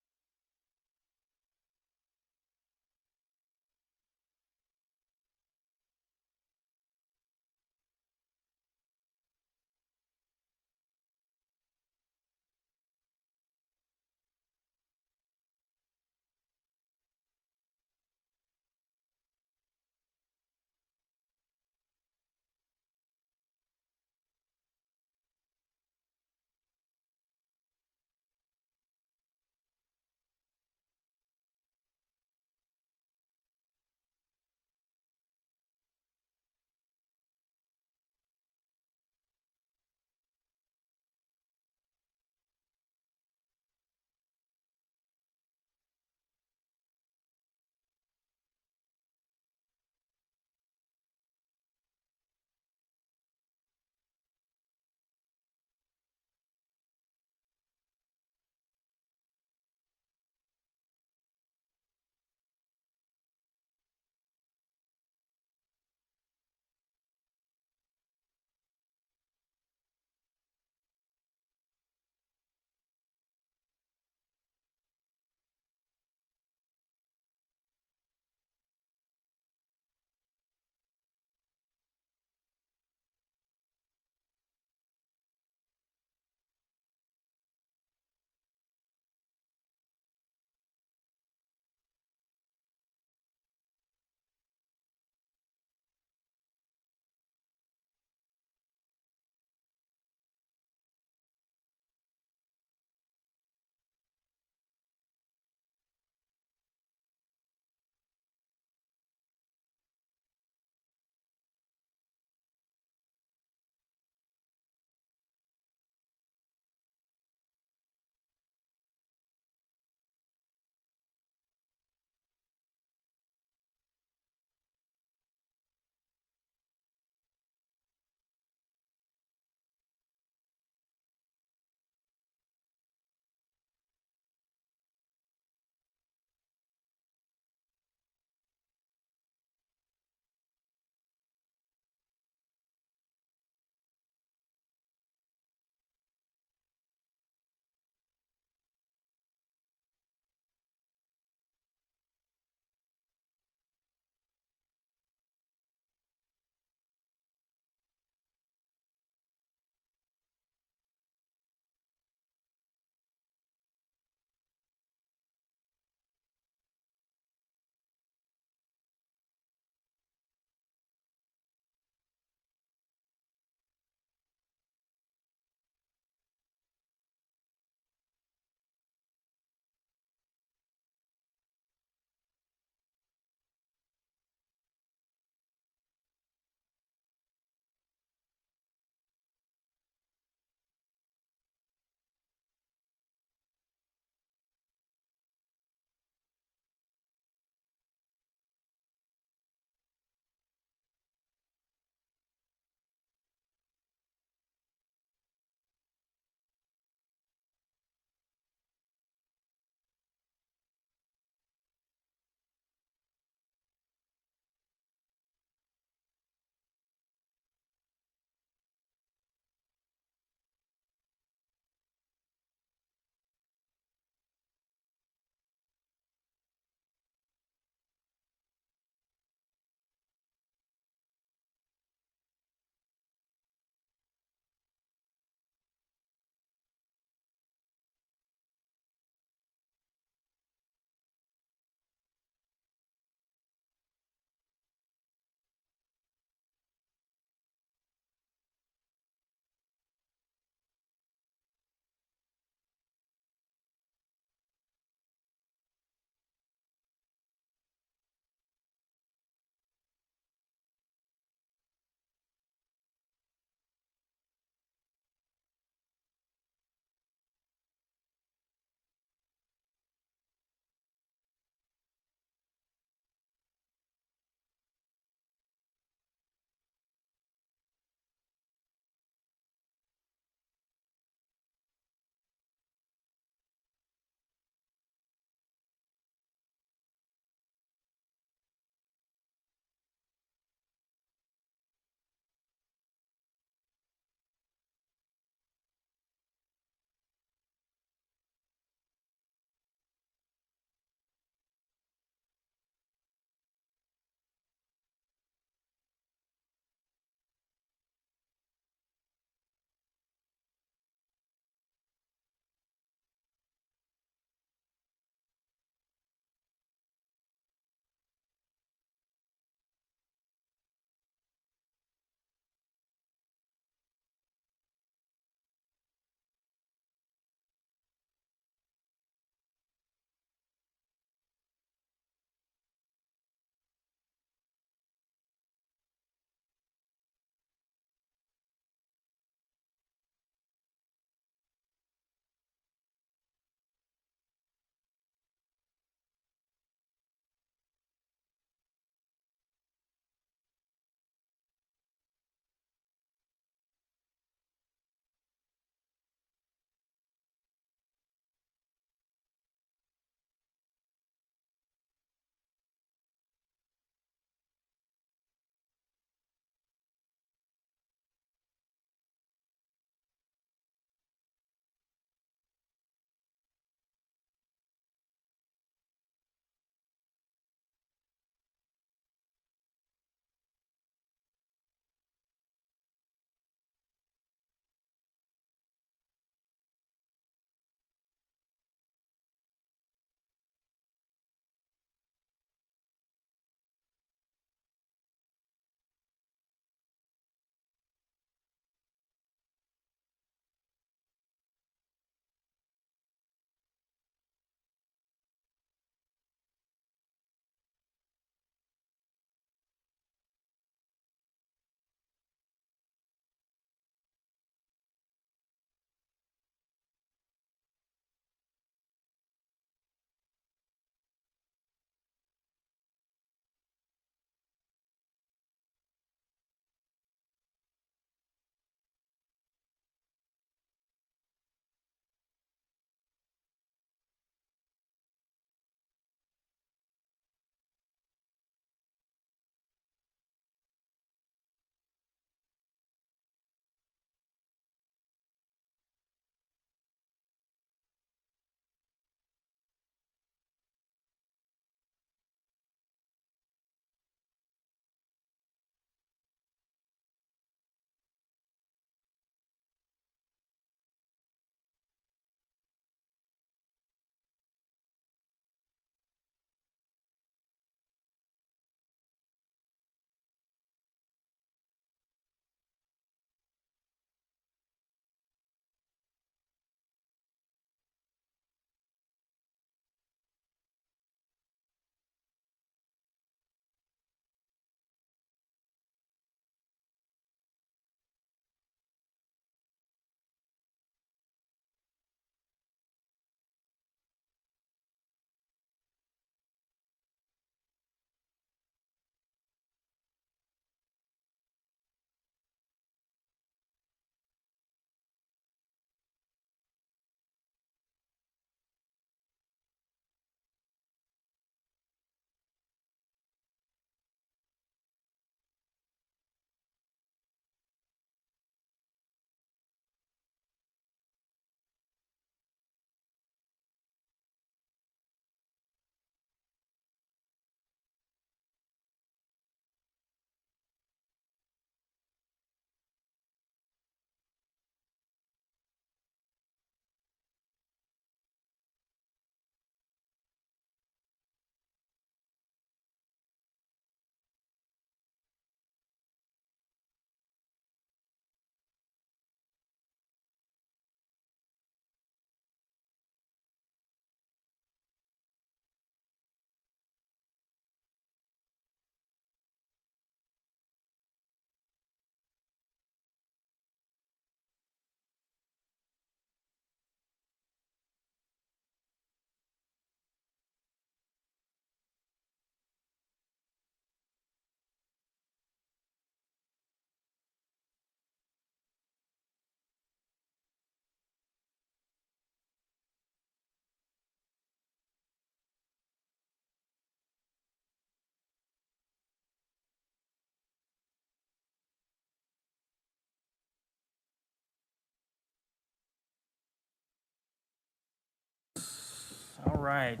right,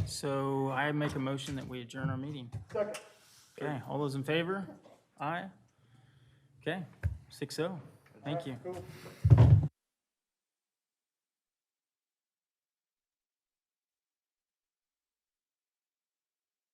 so I make a motion that we adjourn our meeting. Second. Okay, all those in favor? Aye? Okay, 6-0. Thank you. Cool.